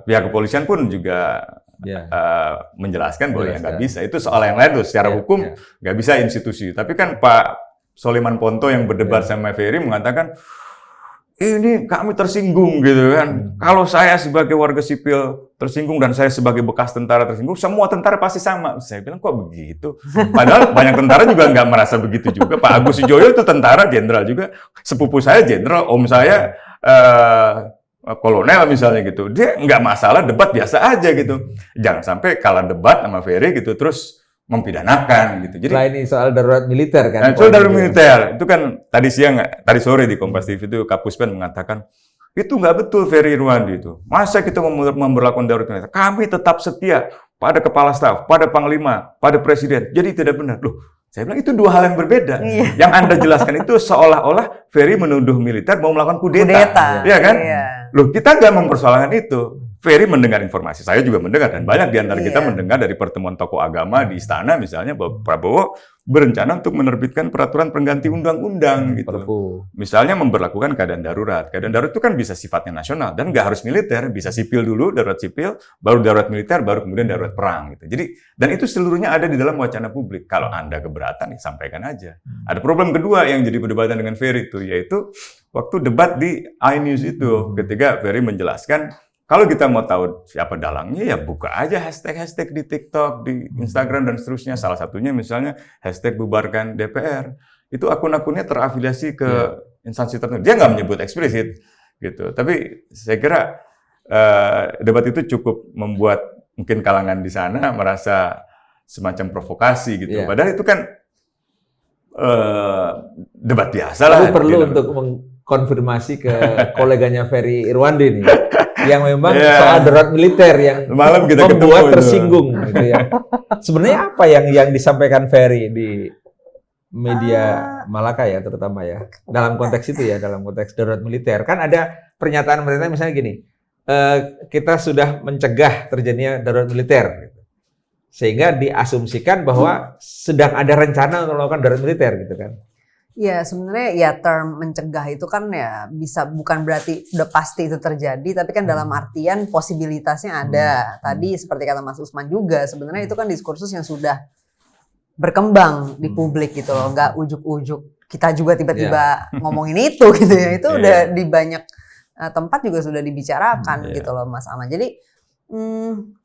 pihak kepolisian pun juga menjelaskan bahwa ya nggak bisa. Itu soal yang lain tuh, secara hukum nggak bisa institusi. Tapi kan Pak Soleman Ponto yang berdebat sama Ferry mengatakan, ini kami tersinggung gitu kan. Kalau saya sebagai warga sipil tersinggung dan saya sebagai bekas tentara tersinggung, semua tentara pasti sama. Saya bilang kok begitu? Padahal banyak tentara juga nggak merasa begitu juga. Pak Agus Sujoyo itu tentara jenderal juga. Sepupu saya jenderal, om saya kolonel misalnya gitu. Dia nggak masalah, debat biasa aja gitu. Jangan sampai kalah debat sama Ferry gitu terus mempidanakan gitu. Jadi Nah ini soal darurat militer kan. soal darurat militer itu kan tadi sore di Kompas TV itu Kapuspen mengatakan itu nggak betul Ferry Irwandi itu. Masa kita memberlakukan darurat militer? Kami tetap setia pada kepala staf, pada panglima, pada presiden. Jadi tidak benar. Loh, saya bilang itu dua hal yang berbeda. Yang Anda jelaskan itu seolah-olah Ferry menuduh militer mau melakukan kudeta. Iya kan? Iya. Loh, kita nggak mempersoalkan itu. Ferry mendengar informasi, saya juga mendengar, dan banyak di antara kita mendengar dari pertemuan tokoh agama di istana misalnya bahwa Prabowo berencana untuk menerbitkan peraturan pengganti undang-undang gitu. Misalnya memberlakukan keadaan darurat. Keadaan darurat itu kan bisa sifatnya nasional dan nggak harus militer, bisa sipil dulu, darurat sipil, baru darurat militer, baru kemudian darurat perang gitu. Jadi dan itu seluruhnya ada di dalam wacana publik. Kalau Anda keberatan, ya sampaikan aja. Ada problem kedua yang jadi perdebatan dengan Ferry itu, yaitu waktu debat di iNews itu, ketika Ferry menjelaskan kalau kita mau tahu siapa dalangnya, ya buka aja hashtag-hashtag di TikTok, di Instagram, dan seterusnya. Salah satunya misalnya hashtag bubarkan DPR. Itu akun-akunnya terafiliasi ke instansi tertentu. Dia nggak menyebut eksplisit, gitu. Tapi saya kira debat itu cukup membuat mungkin kalangan di sana merasa semacam provokasi, gitu. Padahal itu kan debat biasa lah. Perlu untuk mengkonfirmasi ke koleganya Ferry Irwandi nih. Yang memang soal darurat militer yang malam kita membuat tersinggung gitu ya. Sebenarnya apa yang disampaikan Ferry di media Malaka ya terutama ya dalam konteks itu ya, dalam konteks darurat militer kan ada pernyataan pemerintah misalnya gini, kita sudah mencegah terjadinya darurat militer gitu. Sehingga diasumsikan bahwa sedang ada rencana untuk melakukan darurat militer gitu kan. Ya sebenarnya ya term mencegah itu kan ya bisa bukan berarti udah pasti itu terjadi, tapi kan dalam artian posibilitasnya ada. Tadi seperti kata Mas Usman juga, sebenarnya itu kan diskursus yang sudah berkembang di publik gitu loh, nggak ujuk-ujuk kita juga tiba-tiba ngomongin itu gitu ya. Itu udah di banyak tempat juga sudah dibicarakan gitu loh Mas Aman. Jadi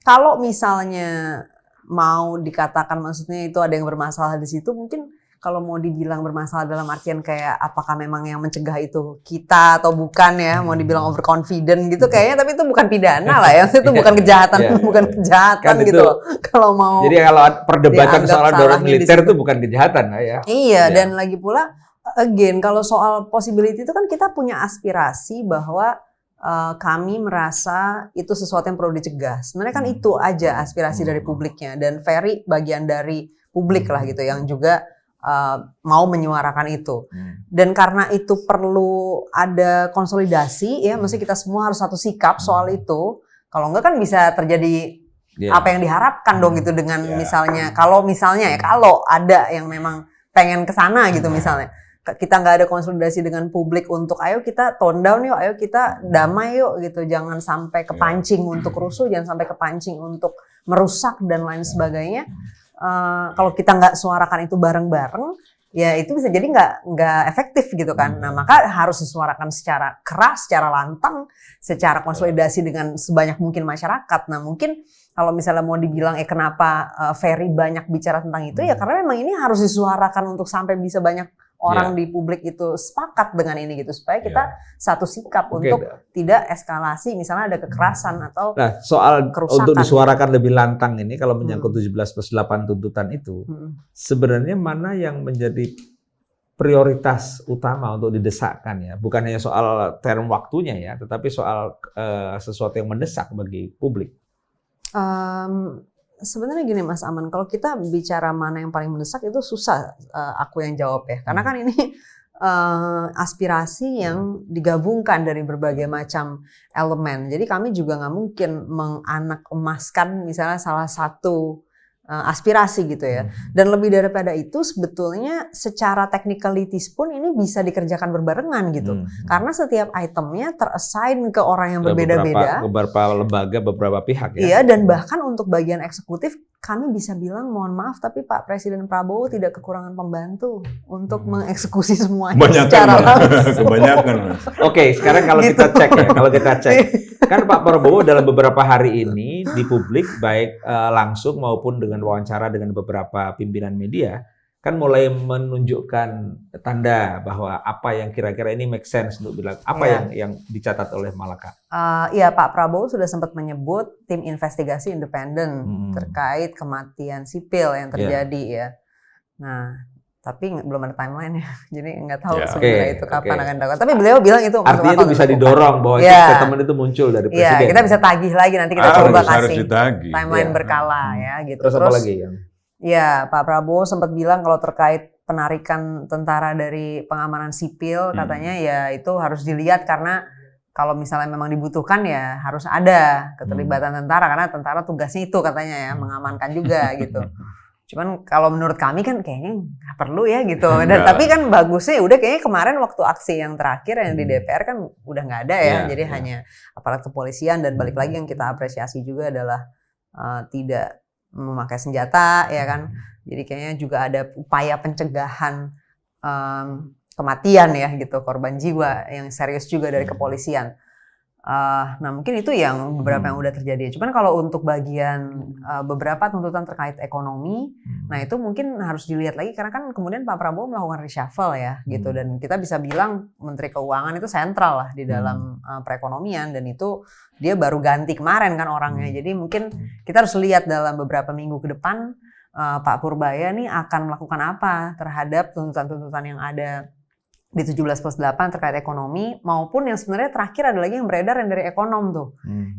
kalau misalnya mau dikatakan maksudnya itu ada yang bermasalah di situ, mungkin kalau mau dibilang bermasalah dalam artian kayak apakah memang yang mencegah itu kita atau bukan ya, mau dibilang overconfident gitu kayaknya, tapi itu bukan pidana lah ya, itu bukan kejahatan, bukan kejahatan kan gitu loh. Kalau mau jadi kalau perdebatan soal darurat militer itu bukan kejahatan lah ya. Iya, dan lagi pula again kalau soal possibility itu kan kita punya aspirasi bahwa kami merasa itu sesuatu yang perlu dicegah. Sebenarnya kan itu aja aspirasi dari publiknya, dan Ferry bagian dari publik lah gitu yang juga mau menyuarakan itu. Dan karena itu perlu ada konsolidasi ya, mesti kita semua harus satu sikap soal itu. Kalau enggak kan bisa terjadi apa yang diharapkan dong gitu dengan misalnya kalau ada yang memang pengen ke sana gitu misalnya. Kita nggak ada konsolidasi dengan publik untuk ayo kita tone down yuk, ayo kita damai yuk gitu. Jangan sampai kepancing untuk rusuh, jangan sampai kepancing untuk merusak dan lain sebagainya. Kalau kita nggak suarakan itu bareng-bareng, ya itu bisa jadi nggak efektif gitu kan. Nah maka harus disuarakan secara keras, secara lantang, secara konsolidasi dengan sebanyak mungkin masyarakat. Nah mungkin kalau misalnya mau dibilang kenapa Ferry banyak bicara tentang itu ya karena memang ini harus disuarakan untuk sampai bisa banyak orang di publik itu sepakat dengan ini gitu supaya kita satu sikap untuk tidak eskalasi misalnya ada kekerasan atau soal kerusakan. Untuk disuarakan lebih lantang ini kalau menyangkut 17+8 tuntutan itu sebenarnya mana yang menjadi prioritas utama untuk didesakkan ya, bukan hanya soal term waktunya ya, tetapi soal sesuatu yang mendesak bagi publik. Sebenarnya gini Mas Aman, kalau kita bicara mana yang paling mendesak itu susah aku yang jawab ya. Karena kan ini aspirasi yang digabungkan dari berbagai macam elemen. Jadi kami juga nggak mungkin menganak emaskan misalnya salah satu aspirasi gitu ya. Dan lebih daripada itu sebetulnya secara technicalities pun ini bisa dikerjakan berbarengan gitu. Karena setiap itemnya terassign ke orang yang berbeda-beda. Beberapa lembaga, beberapa pihak ya. Iya, dan bahkan untuk bagian eksekutif kami bisa bilang mohon maaf tapi Pak Presiden Prabowo tidak kekurangan pembantu untuk mengeksekusi semuanya secara langsung. Kebanyakan, Mas. Oke, sekarang kalau kita cek ya, kan Pak Prabowo dalam beberapa hari ini di publik baik langsung maupun dengan wawancara dengan beberapa pimpinan media kan mulai menunjukkan tanda bahwa apa yang kira-kira ini make sense untuk bilang apa yang dicatat oleh Malaka. Iya, Pak Prabowo sudah sempat menyebut tim investigasi independen terkait kematian sipil yang terjadi ya. Nah, tapi belum ada timeline ya, jadi nggak tahu sebenarnya itu kapan akan dilakukan. Tapi beliau bilang itu artinya itu bisa didorong bahwa itu statement itu muncul dari presiden. Iya, kita bisa tagih lagi nanti kita coba kasih ditagih. timeline berkala ya gitu. Terus apa lagi yang? Ya, Pak Prabowo sempat bilang kalau terkait penarikan tentara dari pengamanan sipil, katanya ya itu harus dilihat karena kalau misalnya memang dibutuhkan ya harus ada keterlibatan tentara karena tentara tugasnya itu katanya ya mengamankan juga gitu. Cuman kalau menurut kami kan kayaknya nggak perlu ya gitu. Dan tapi kan bagusnya udah kayaknya kemarin waktu aksi yang terakhir yang di DPR kan udah nggak ada ya. Jadi hanya aparat kepolisian dan balik lagi yang kita apresiasi juga adalah tidak memakai senjata ya kan, jadi kayaknya juga ada upaya pencegahan kematian ya gitu, korban jiwa yang serius juga dari kepolisian. Nah mungkin itu yang beberapa yang udah terjadi. Cuman kalau untuk bagian beberapa tuntutan terkait ekonomi, nah itu mungkin harus dilihat lagi karena kan kemudian Pak Prabowo melakukan reshuffle ya gitu, dan kita bisa bilang Menteri Keuangan itu sentral lah di dalam perekonomian dan itu dia baru ganti kemarin kan orangnya. Jadi mungkin kita harus lihat dalam beberapa minggu ke depan Pak Purbaya nih akan melakukan apa terhadap tuntutan-tuntutan yang ada di 17+8 terkait ekonomi maupun yang sebenarnya terakhir ada lagi yang beredar yang dari ekonom tuh,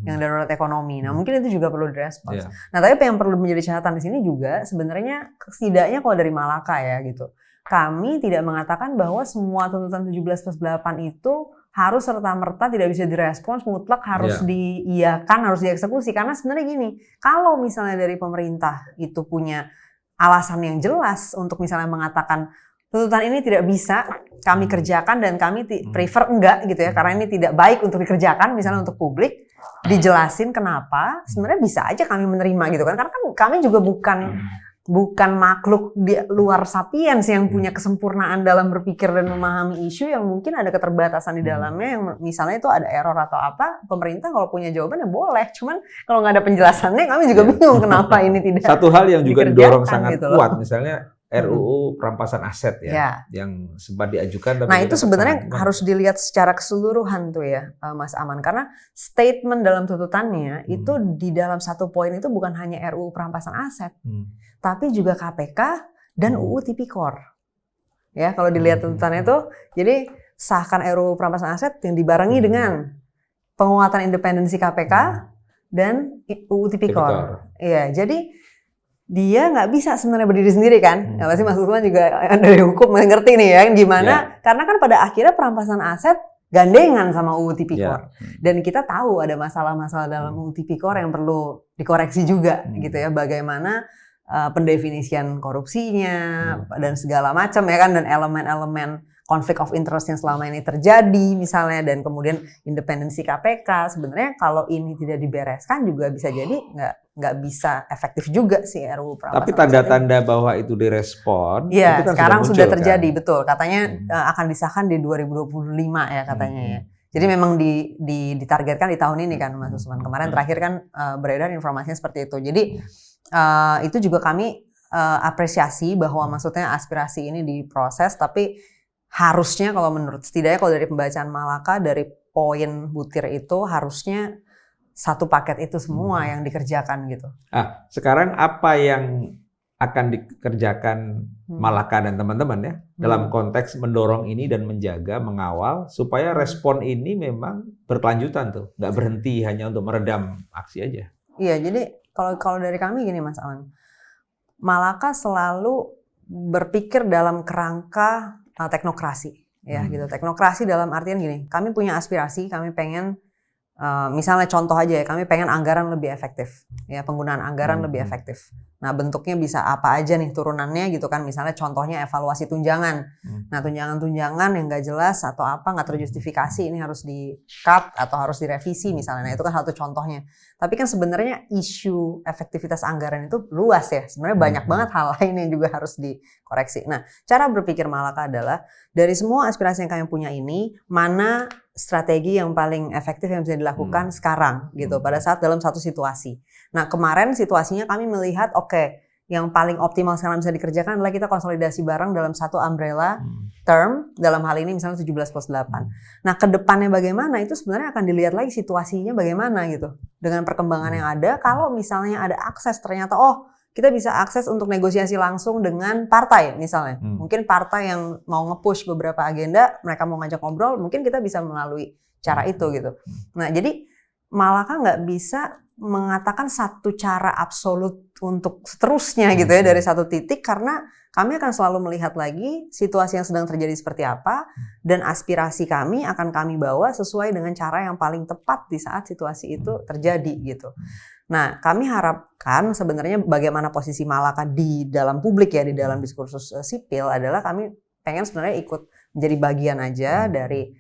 yang darurat ekonomi. Nah mungkin itu juga perlu direspons. Nah tapi yang perlu menjadi catatan di sini juga sebenarnya setidaknya kalau dari Malaka ya gitu, kami tidak mengatakan bahwa semua tuntutan 17+8 itu harus serta-merta tidak bisa direspons mutlak harus diiyakan, harus dieksekusi. Karena sebenarnya gini, kalau misalnya dari pemerintah itu punya alasan yang jelas untuk misalnya mengatakan tuntutan ini tidak bisa kami kerjakan dan kami prefer enggak gitu ya, karena ini tidak baik untuk dikerjakan misalnya untuk publik, dijelasin kenapa, sebenarnya bisa aja kami menerima gitu kan. Karena kan kami juga bukan makhluk di luar sapiens yang punya kesempurnaan dalam berpikir dan memahami isu yang mungkin ada keterbatasan di dalamnya yang misalnya itu ada error atau apa, pemerintah kalau punya jawaban ya boleh, cuman kalau nggak ada penjelasannya kami juga bingung kenapa ini tidak. Satu hal yang juga didorong sangat gitu kuat misalnya RUU perampasan aset yang sempat diajukan. Nah itu sebenarnya harus dilihat secara keseluruhan tuh ya Mas Aman, karena statement dalam tuntutannya itu di dalam satu poin itu bukan hanya RUU perampasan aset, tapi juga KPK dan UU Tipikor. Ya kalau dilihat tuntutannya itu, jadi sahkan RUU perampasan aset yang dibarengi dengan penguatan independensi KPK dan UU Tipikor. Iya, jadi dia nggak bisa sebenarnya berdiri sendiri kan? Ya pasti Mas Usman juga dari hukum mengerti nih ya gimana? Karena kan pada akhirnya perampasan aset gandengan sama UU Tipikor. Dan kita tahu ada masalah-masalah dalam UU Tipikor yang perlu dikoreksi juga gitu ya. Bagaimana pendefinisian korupsinya dan segala macam ya kan, dan elemen-elemen konflik of interest yang selama ini terjadi misalnya, dan kemudian independensi KPK. Sebenarnya kalau ini tidak dibereskan juga bisa jadi nggak bisa efektif juga sih RUU perampasan. Tapi tanda-tanda bahwa itu direspon, ya, itu kan sekarang sudah muncul, terjadi kan? Betul. Katanya akan disahkan di 2025 ya katanya ya. Jadi memang ditargetkan di tahun ini kan Mas Usman. Kemarin terakhir kan beredar informasinya seperti itu. Jadi itu juga kami apresiasi bahwa maksudnya aspirasi ini diproses, tapi harusnya kalau menurut setidaknya kalau dari pembacaan Malaka dari poin butir itu harusnya satu paket itu semua yang dikerjakan gitu. Sekarang apa yang akan dikerjakan Malaka dan teman-teman ya dalam konteks mendorong ini dan menjaga, mengawal supaya respon ini memang berkelanjutan tuh, nggak berhenti hanya untuk meredam aksi aja. Iya, jadi kalau dari kami gini Mas Aman, Malaka selalu berpikir dalam kerangka teknokrasi ya gitu. Teknokrasi dalam artian gini, kami punya aspirasi, kami pengen Misalnya contoh aja ya, kami pengen anggaran lebih efektif, ya penggunaan anggaran lebih efektif. Nah bentuknya bisa apa aja nih turunannya gitu kan, misalnya contohnya evaluasi tunjangan. Nah tunjangan-tunjangan yang nggak jelas atau apa nggak terjustifikasi ini harus di cut atau harus direvisi misalnya. Nah itu kan satu contohnya. Tapi kan sebenarnya isu efektivitas anggaran itu luas ya, sebenarnya banyak banget hal lain yang juga harus dikoreksi. Nah cara berpikir Malaka adalah dari semua aspirasi yang kami punya ini, mana strategi yang paling efektif yang bisa dilakukan sekarang gitu pada saat dalam satu situasi. Nah kemarin situasinya kami melihat oke, yang paling optimal sekarang bisa dikerjakan adalah kita konsolidasi bareng dalam satu umbrella term, dalam hal ini misalnya 17+8. Nah kedepannya bagaimana itu sebenarnya akan dilihat lagi situasinya bagaimana gitu. Dengan perkembangan yang ada, kalau misalnya ada akses ternyata kita bisa akses untuk negosiasi langsung dengan partai misalnya. Mungkin partai yang mau nge-push beberapa agenda, mereka mau ngajak ngobrol, mungkin kita bisa melalui cara itu gitu. Nah jadi Malaka nggak bisa mengatakan satu cara absolut untuk seterusnya gitu ya dari satu titik, karena kami akan selalu melihat lagi situasi yang sedang terjadi seperti apa, dan aspirasi kami akan kami bawa sesuai dengan cara yang paling tepat di saat situasi itu terjadi gitu. Nah, kami harapkan sebenarnya bagaimana posisi Malaka di dalam publik ya, di dalam diskursus sipil adalah kami pengen sebenarnya ikut menjadi bagian aja dari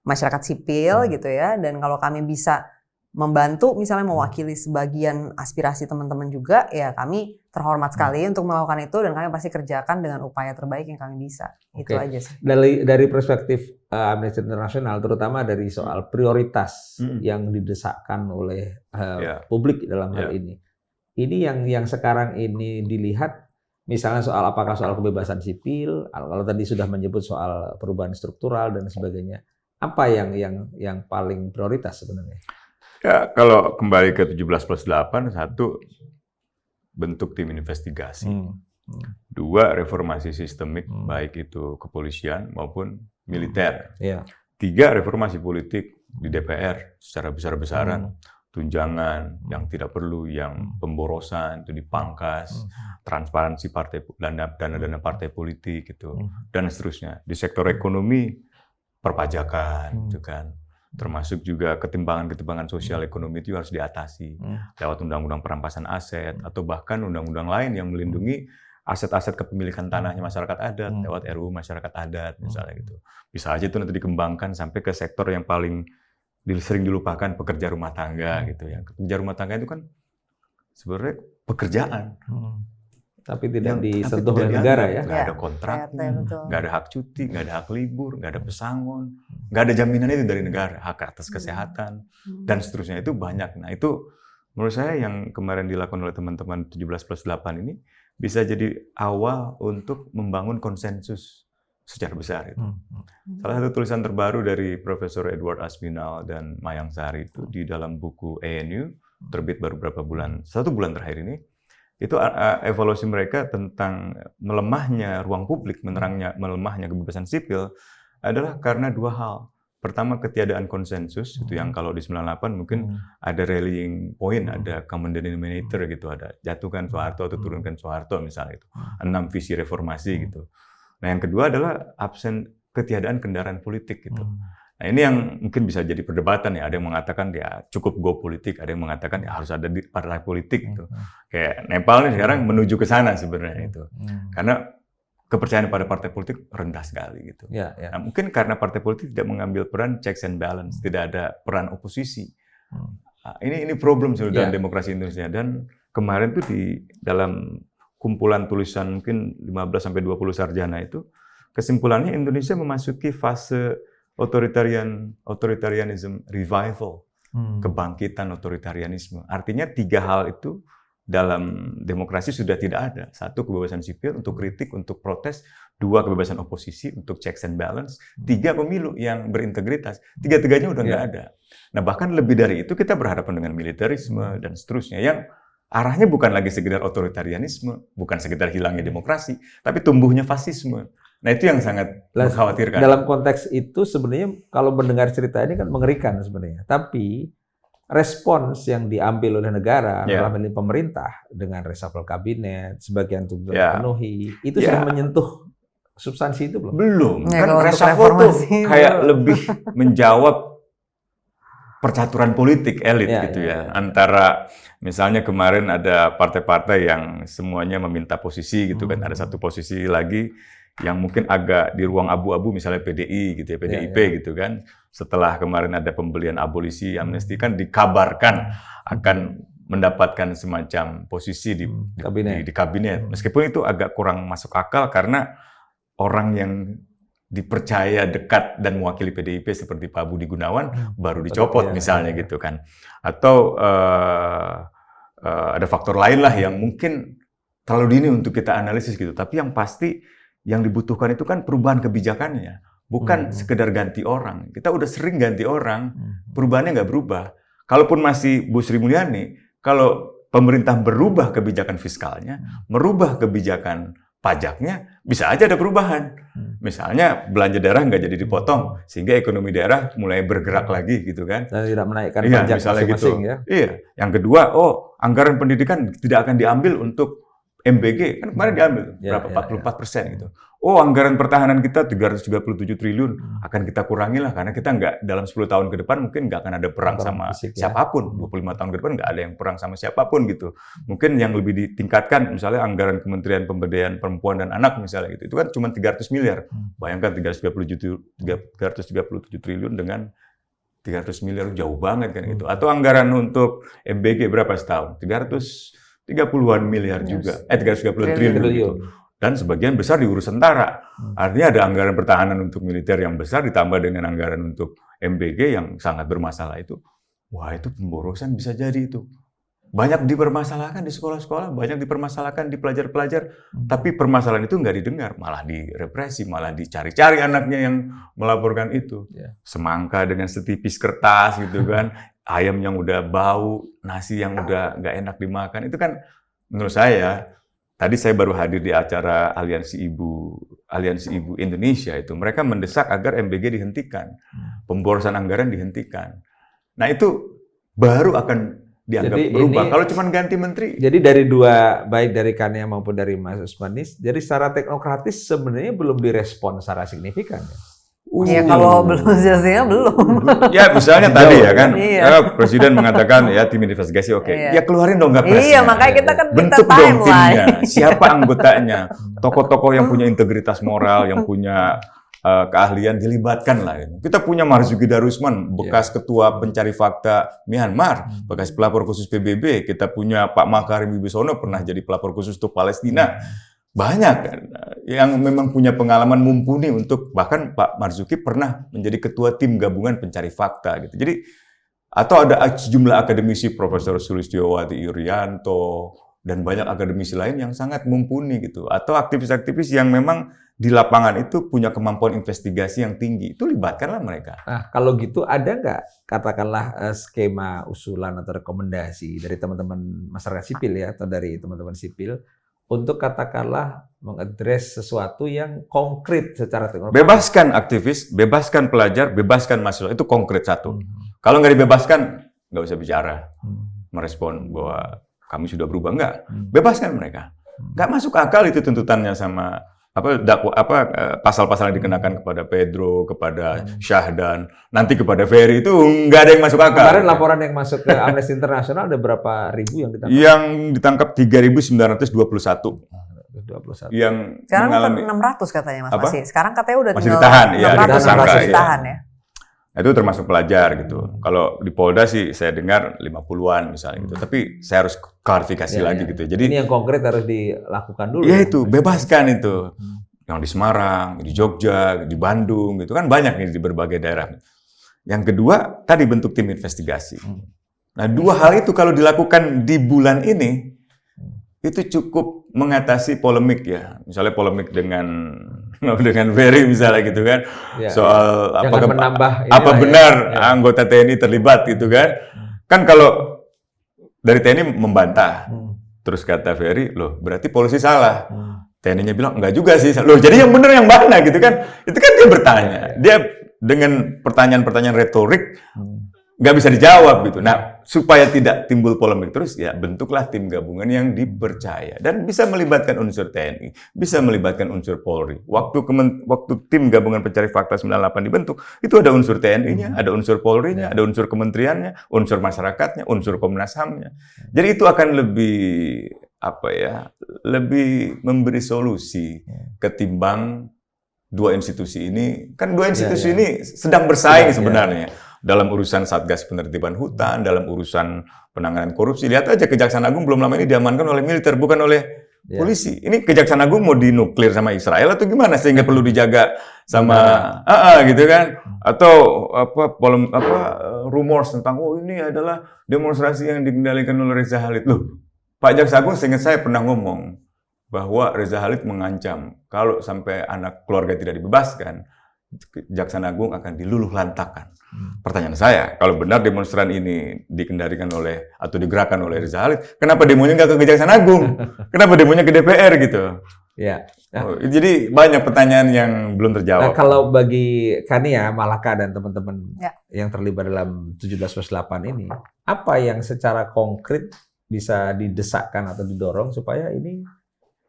masyarakat sipil gitu ya. Dan kalau kami bisa membantu misalnya mewakili sebagian aspirasi teman-teman juga, ya kami terhormat sekali untuk melakukan itu, dan kami pasti kerjakan dengan upaya terbaik yang kami bisa. Itu aja sih. Dari perspektif Amnesty International, terutama dari soal prioritas yang didesakkan oleh publik dalam hal ini yang sekarang ini dilihat, misalnya soal apakah soal kebebasan sipil, kalau tadi sudah menyebut soal perubahan struktural dan sebagainya, apa yang paling prioritas sebenarnya? Ya, kalau kembali ke 17+8, satu, bentuk tim investigasi. Dua, reformasi sistemik, baik itu kepolisian maupun militer. Tiga, reformasi politik di DPR secara besar-besaran. Tunjangan yang tidak perlu, yang pemborosan itu dipangkas, transparansi partai, dana partai politik itu, dan seterusnya. Di sektor ekonomi, perpajakan, itu kan. Termasuk juga ketimpangan sosial ekonomi itu harus diatasi lewat undang-undang perampasan aset atau bahkan undang-undang lain yang melindungi aset-aset kepemilikan tanahnya masyarakat adat lewat RUU masyarakat adat misalnya gitu. Bisa aja itu nanti dikembangkan sampai ke sektor yang paling sering dilupakan, pekerja rumah tangga gitu ya. Pekerja rumah tangga itu kan sebenarnya pekerjaan. Tapi tidak disentuh oleh negara ya. Nggak ada kontrak, nggak ada hak cuti, nggak ada hak libur, nggak ada pesangon, nggak ada jaminan itu dari negara, hak atas kesehatan, dan seterusnya itu banyak. Nah itu menurut saya yang kemarin dilakukan oleh teman-teman 17+8 ini bisa jadi awal untuk membangun konsensus secara besar. Itu. Salah satu tulisan terbaru dari Profesor Edward Aspinall dan Mayang Sari itu di dalam buku ANU, terbit baru beberapa bulan, 1 bulan terakhir ini, itu evaluasi mereka tentang melemahnya ruang publik, melemahnya kebebasan sipil adalah karena 2 hal. Pertama, ketiadaan konsensus, itu yang kalau di 98 mungkin ada rallying point, ada common denominator gitu, ada jatuhkan Soeharto atau turunkan Soeharto misalnya itu. 6 visi reformasi gitu. Nah yang kedua adalah ketiadaan kendaraan politik gitu. Nah ini yang mungkin bisa jadi perdebatan ya. Ada yang mengatakan ya cukup go politik, ada yang mengatakan ya harus ada partai politik gitu. Kayak Nepal nih sekarang menuju ke sana sebenarnya itu. Karena kepercayaan pada partai politik rendah sekali gitu. Nah, mungkin karena partai politik tidak mengambil peran checks and balance, tidak ada peran oposisi. Nah, ini problem dalam demokrasi Indonesia. Dan kemarin tuh di dalam kumpulan tulisan mungkin 15-20 sarjana itu, kesimpulannya Indonesia memasuki fase authoritarianism revival, kebangkitan otoritarianisme. Artinya 3 hal itu dalam demokrasi sudah tidak ada. 1, kebebasan sipil untuk kritik, untuk protes. 2, kebebasan oposisi untuk checks and balance. 3, pemilu yang berintegritas. 3-tiganya udah nggak ada. Nah bahkan lebih dari itu kita berhadapan dengan militerisme dan seterusnya yang arahnya bukan lagi sekedar otoritarianisme, bukan sekedar hilangnya demokrasi, tapi tumbuhnya fasisme. Nah itu yang sangat mengkhawatirkan. Dalam konteks itu sebenarnya kalau mendengar cerita ini kan mengerikan sebenarnya. Tapi respons yang diambil oleh negara, dalam ini pemerintah dengan reshuffle kabinet, sebagian tugas dipenuhi, itu sudah menyentuh substansi itu belum? Belum. Kan reshuffle tuh kayak lebih menjawab percaturan politik elit gitu ya. Antara misalnya kemarin ada partai-partai yang semuanya meminta posisi gitu kan. Ada satu posisi lagi yang mungkin agak di ruang abu-abu, misalnya PDI gitu ya, PDIP gitu kan. Setelah kemarin ada pembelian abolisi amnesti kan dikabarkan akan mendapatkan semacam posisi di kabinet. Meskipun itu agak kurang masuk akal karena orang yang dipercaya dekat dan mewakili PDIP seperti Pak Budi Gunawan baru dicopot misalnya gitu kan. Atau ada faktor lain lah yang mungkin terlalu dini untuk kita analisis gitu. Tapi yang pasti yang dibutuhkan itu kan perubahan kebijakannya, bukan sekedar ganti orang. Kita udah sering ganti orang, perubahannya nggak berubah. Kalaupun masih Bu Sri Mulyani, kalau pemerintah berubah kebijakan fiskalnya, merubah kebijakan pajaknya, bisa aja ada perubahan. Misalnya belanja daerah nggak jadi dipotong, sehingga ekonomi daerah mulai bergerak lagi gitu kan. Dan tidak menaikkan pajak masing-masing gitu. Ya. Iya. Yang kedua, anggaran pendidikan tidak akan diambil untuk MBG, kan kemarin diambil berapa 44% gitu. Anggaran pertahanan kita 337 triliun akan kita kurangi lah karena kita nggak dalam 10 tahun ke depan mungkin nggak akan ada perang sama siapapun. 25 tahun ke depan nggak ada yang perang sama siapapun gitu. Mungkin yang lebih ditingkatkan misalnya anggaran Kementerian Pemberdayaan Perempuan dan Anak misalnya gitu. Itu kan cuma 300 miliar. Bayangkan 337 triliun dengan 300 miliar jauh banget kan gitu. Atau anggaran untuk MBG berapa setahun? 330-an miliar juga. 330 triliun gitu. Dan sebagian besar diurus tentara. Artinya ada anggaran pertahanan untuk militer yang besar ditambah dengan anggaran untuk MBG yang sangat bermasalah itu. Wah, itu pemborosan bisa jadi itu. Banyak dipermasalahkan di sekolah-sekolah, banyak dipermasalahkan di pelajar-pelajar, tapi permasalahan itu nggak didengar, malah direpresi, malah dicari-cari anaknya yang melaporkan itu. Semangka dengan setipis kertas gitu kan, ayam yang udah bau, nasi yang udah nggak enak dimakan, itu kan menurut saya. Tadi saya baru hadir di acara Aliansi Ibu Indonesia itu. Mereka mendesak agar MBG dihentikan. Pemborosan anggaran dihentikan. Nah itu baru akan dianggap berubah. Kalau cuma ganti menteri. Jadi dari dua, baik dari Kania maupun dari Mas Usmanis, jadi secara teknokratis sebenarnya belum direspon secara signifikan ya? Iya, kalau belum selesai belum. Ya misalnya tadi ya kan, Presiden mengatakan ya tim investigasi ya keluarin dong nggak presnya. Iya, makanya kita kan bentuk dong timnya, siapa anggotanya, tokoh-tokoh yang punya integritas moral, yang punya keahlian dilibatkan lah. Kita punya Marzuki Darusman, bekas ketua pencari fakta Myanmar, bekas pelapor khusus PBB. Kita punya Pak Makarim Wibisono, pernah jadi pelapor khusus untuk Palestina. Banyak yang memang punya pengalaman mumpuni untuk, bahkan Pak Marzuki pernah menjadi ketua tim gabungan pencari fakta gitu. Jadi atau ada sejumlah akademisi, Profesor Sulistiowati Irianto dan banyak akademisi lain yang sangat mumpuni gitu. Atau aktivis-aktivis yang memang di lapangan itu punya kemampuan investigasi yang tinggi. Itu libatkanlah mereka. Nah, kalau gitu ada nggak katakanlah skema usulan atau rekomendasi dari teman-teman masyarakat sipil ya, atau dari teman-teman sipil untuk katakanlah mengadres sesuatu yang konkret secara teknologi. Bebaskan aktivis, bebaskan pelajar, bebaskan mahasiswa. Itu konkret satu. Kalau nggak dibebaskan, nggak usah bicara. Merespon bahwa kami sudah berubah. Nggak. Bebaskan mereka. Nggak masuk akal itu tuntutannya sama pasal-pasal yang dikenakan kepada Pedro, kepada Syahdan, nanti kepada Ferry, itu nggak ada yang masuk akal. Kemarin laporan yang masuk ke Amnesty International ada berapa ribu yang ditangkap? Yang ditangkap 3.921. Yang sekarang mengalami 600 katanya Mas Masih. Sekarang katanya udah masih ditahan, ya, ditahan ya. Itu termasuk pelajar gitu. Kalau di Polda sih saya dengar 50-an misalnya gitu. Tapi saya harus klarifikasi lagi gitu. Jadi ini yang konkret harus dilakukan dulu. Ya itu, bebaskan itu. Yang di Semarang, di Jogja, di Bandung gitu kan banyak nih di berbagai daerah. Yang kedua, tadi bentuk tim investigasi. Nah, dua hal itu kalau dilakukan di bulan ini itu cukup mengatasi polemik ya. Misalnya polemik dengan Ferry misalnya gitu kan. Soal apa benar anggota TNI terlibat gitu kan. Kan kalau dari TNI membantah. Terus kata Ferry, loh berarti polisi salah. TNI-nya bilang enggak juga sih. Loh jadi yang benar yang mana gitu kan. Itu kan dia bertanya. Dia dengan pertanyaan-pertanyaan retorik nggak bisa dijawab gitu. Nah, supaya tidak timbul polemik terus, ya bentuklah tim gabungan yang dipercaya dan bisa melibatkan unsur TNI, bisa melibatkan unsur Polri. Waktu tim gabungan pencari fakta 98 dibentuk, itu ada unsur TNI-nya, ada unsur Polri-nya, ada unsur kementeriannya, unsur masyarakatnya, unsur Komnas HAM-nya. Jadi itu akan lebih lebih memberi solusi ketimbang dua institusi ini. Kan dua institusi ini sedang bersaing sebenarnya. Dalam urusan Satgas Penertiban Hutan, dalam urusan penanganan korupsi. Lihat aja Kejaksaan Agung belum lama ini diamankan oleh militer, bukan oleh polisi. Ini Kejaksaan Agung mau dinuklir sama Israel atau gimana sehingga perlu dijaga sama gitu kan? Atau rumors tentang ini adalah demonstrasi yang dikendalikan oleh Reza Halid. Loh, Pak Jaksa Agung seingat saya pernah ngomong bahwa Reza Halid mengancam kalau sampai anak keluarga tidak dibebaskan, Kejaksaan Agung akan diluluh lantakan. Pertanyaan saya, kalau benar demonstran ini dikendalikan oleh atau digerakkan oleh Reza Halid, kenapa demonya nggak ke Kejaksaan Agung? Kenapa demonya ke DPR gitu? Ya. Nah, jadi banyak pertanyaan yang belum terjawab. Nah, kalau bagi Kania, Malaka dan teman-teman yang terlibat dalam 17+8 ini, apa yang secara konkret bisa didesakkan atau didorong supaya ini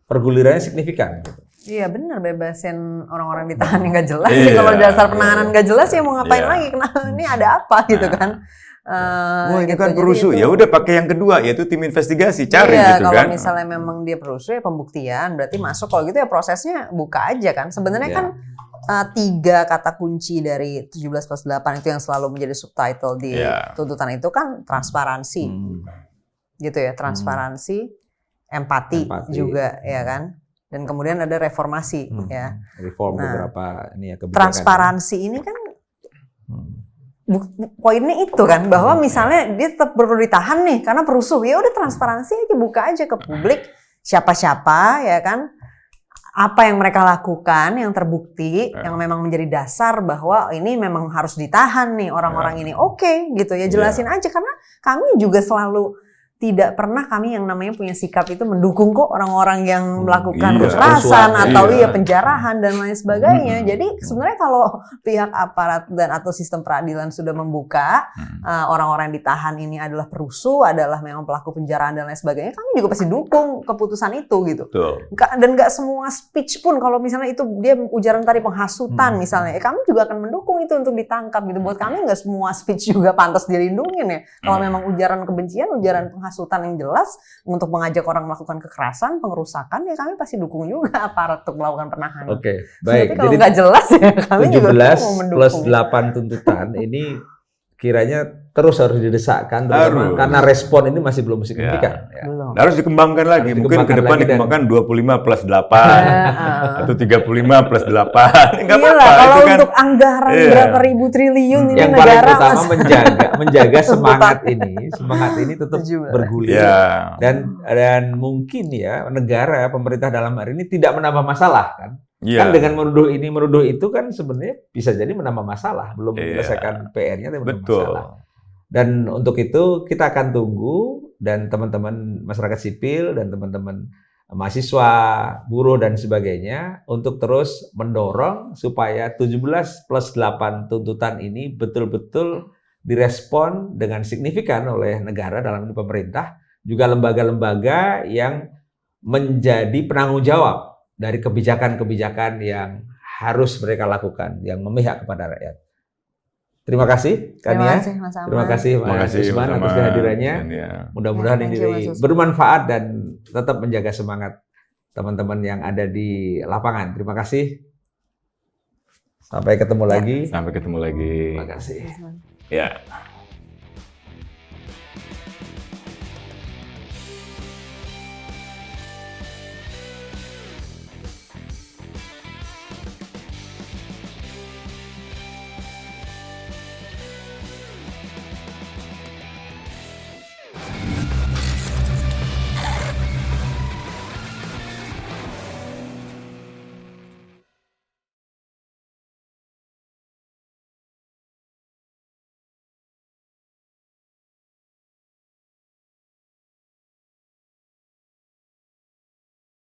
pergulirannya signifikan? Iya benar, bebasin orang-orang ditahan yang nggak jelas. Kalau dasar penahanan nggak jelas ya mau ngapain lagi? Kenapa ini ada apa gitu kan? Wah ini kan perusuh, ya udah pakai yang kedua yaitu tim investigasi, cari gitu kan. Kalau misalnya memang dia perusuh ya pembuktian, berarti masuk. Kalau gitu ya prosesnya buka aja kan. Sebenarnya kan 3 kata kunci dari 17+8 itu yang selalu menjadi subtitle di tuntutan itu kan transparansi, gitu ya, transparansi, empati juga ya kan. Dan kemudian ada reformasi ya. Reform beberapa ini ya kebijakan. Transparansi ini kan poinnya itu kan bahwa misalnya dia tetap perlu ditahan nih karena perusuh, ya udah transparansi aja, buka aja ke publik siapa-siapa ya kan, apa yang mereka lakukan yang terbukti yang memang menjadi dasar bahwa ini memang harus ditahan nih orang-orang ini. Oke, gitu ya, jelasin aja karena kami juga selalu tidak pernah kami yang namanya punya sikap itu mendukung kok orang-orang yang melakukan kekerasan atau penjarahan dan lain sebagainya. Jadi sebenarnya kalau pihak aparat dan atau sistem peradilan sudah membuka orang-orang yang ditahan ini adalah perusuh, adalah memang pelaku penjarahan dan lain sebagainya, kami juga pasti dukung keputusan itu gitu. Dan nggak semua speech pun kalau misalnya itu dia ujaran tadi penghasutan misalnya, kami juga akan mendukung itu untuk ditangkap gitu. Buat kami nggak semua speech juga pantas dilindungin ya. Kalau memang ujaran kebencian, ujaran penghasutan yang jelas untuk mengajak orang melakukan kekerasan, pengerusakan, ya kami pasti dukung juga aparat untuk melakukan penahanan. Oke, baik. Tapi kalau nggak jelas ya kami juga mau mendukung. 17+8 tuntutan ini kiranya terus harus didesakkan karena respon ini masih belum signifikan. Belum. Harus dikembangkan lagi. Mungkin ke depan dikembangkan 25+8 atau 35+8. Enggak apa-apa. Kalau itu kan, untuk anggaran berapa ribu triliun ini yang negara paling utama menjaga semangat ini tetap bergulir. Dan mungkin ya negara, pemerintah dalam hari ini tidak menambah masalah kan. Kan dengan menuduh itu kan sebenarnya bisa jadi menambah masalah, belum menyelesaikan PR-nya tapi menambah masalah. Dan untuk itu kita akan tunggu, dan teman-teman masyarakat sipil dan teman-teman mahasiswa, buruh dan sebagainya untuk terus mendorong supaya 17+8 tuntutan ini betul-betul direspon dengan signifikan oleh negara, dalam ini pemerintah, juga lembaga-lembaga yang menjadi penanggung jawab dari kebijakan-kebijakan yang harus mereka lakukan, yang memihak kepada rakyat. Terima kasih, Kania. Terima kasih, Mas Usman atas kehadirannya. Mudah-mudahan ini bermanfaat dan tetap menjaga semangat teman-teman yang ada di lapangan. Terima kasih. Sampai ketemu lagi. Sampai ketemu lagi. Terima kasih. Ya.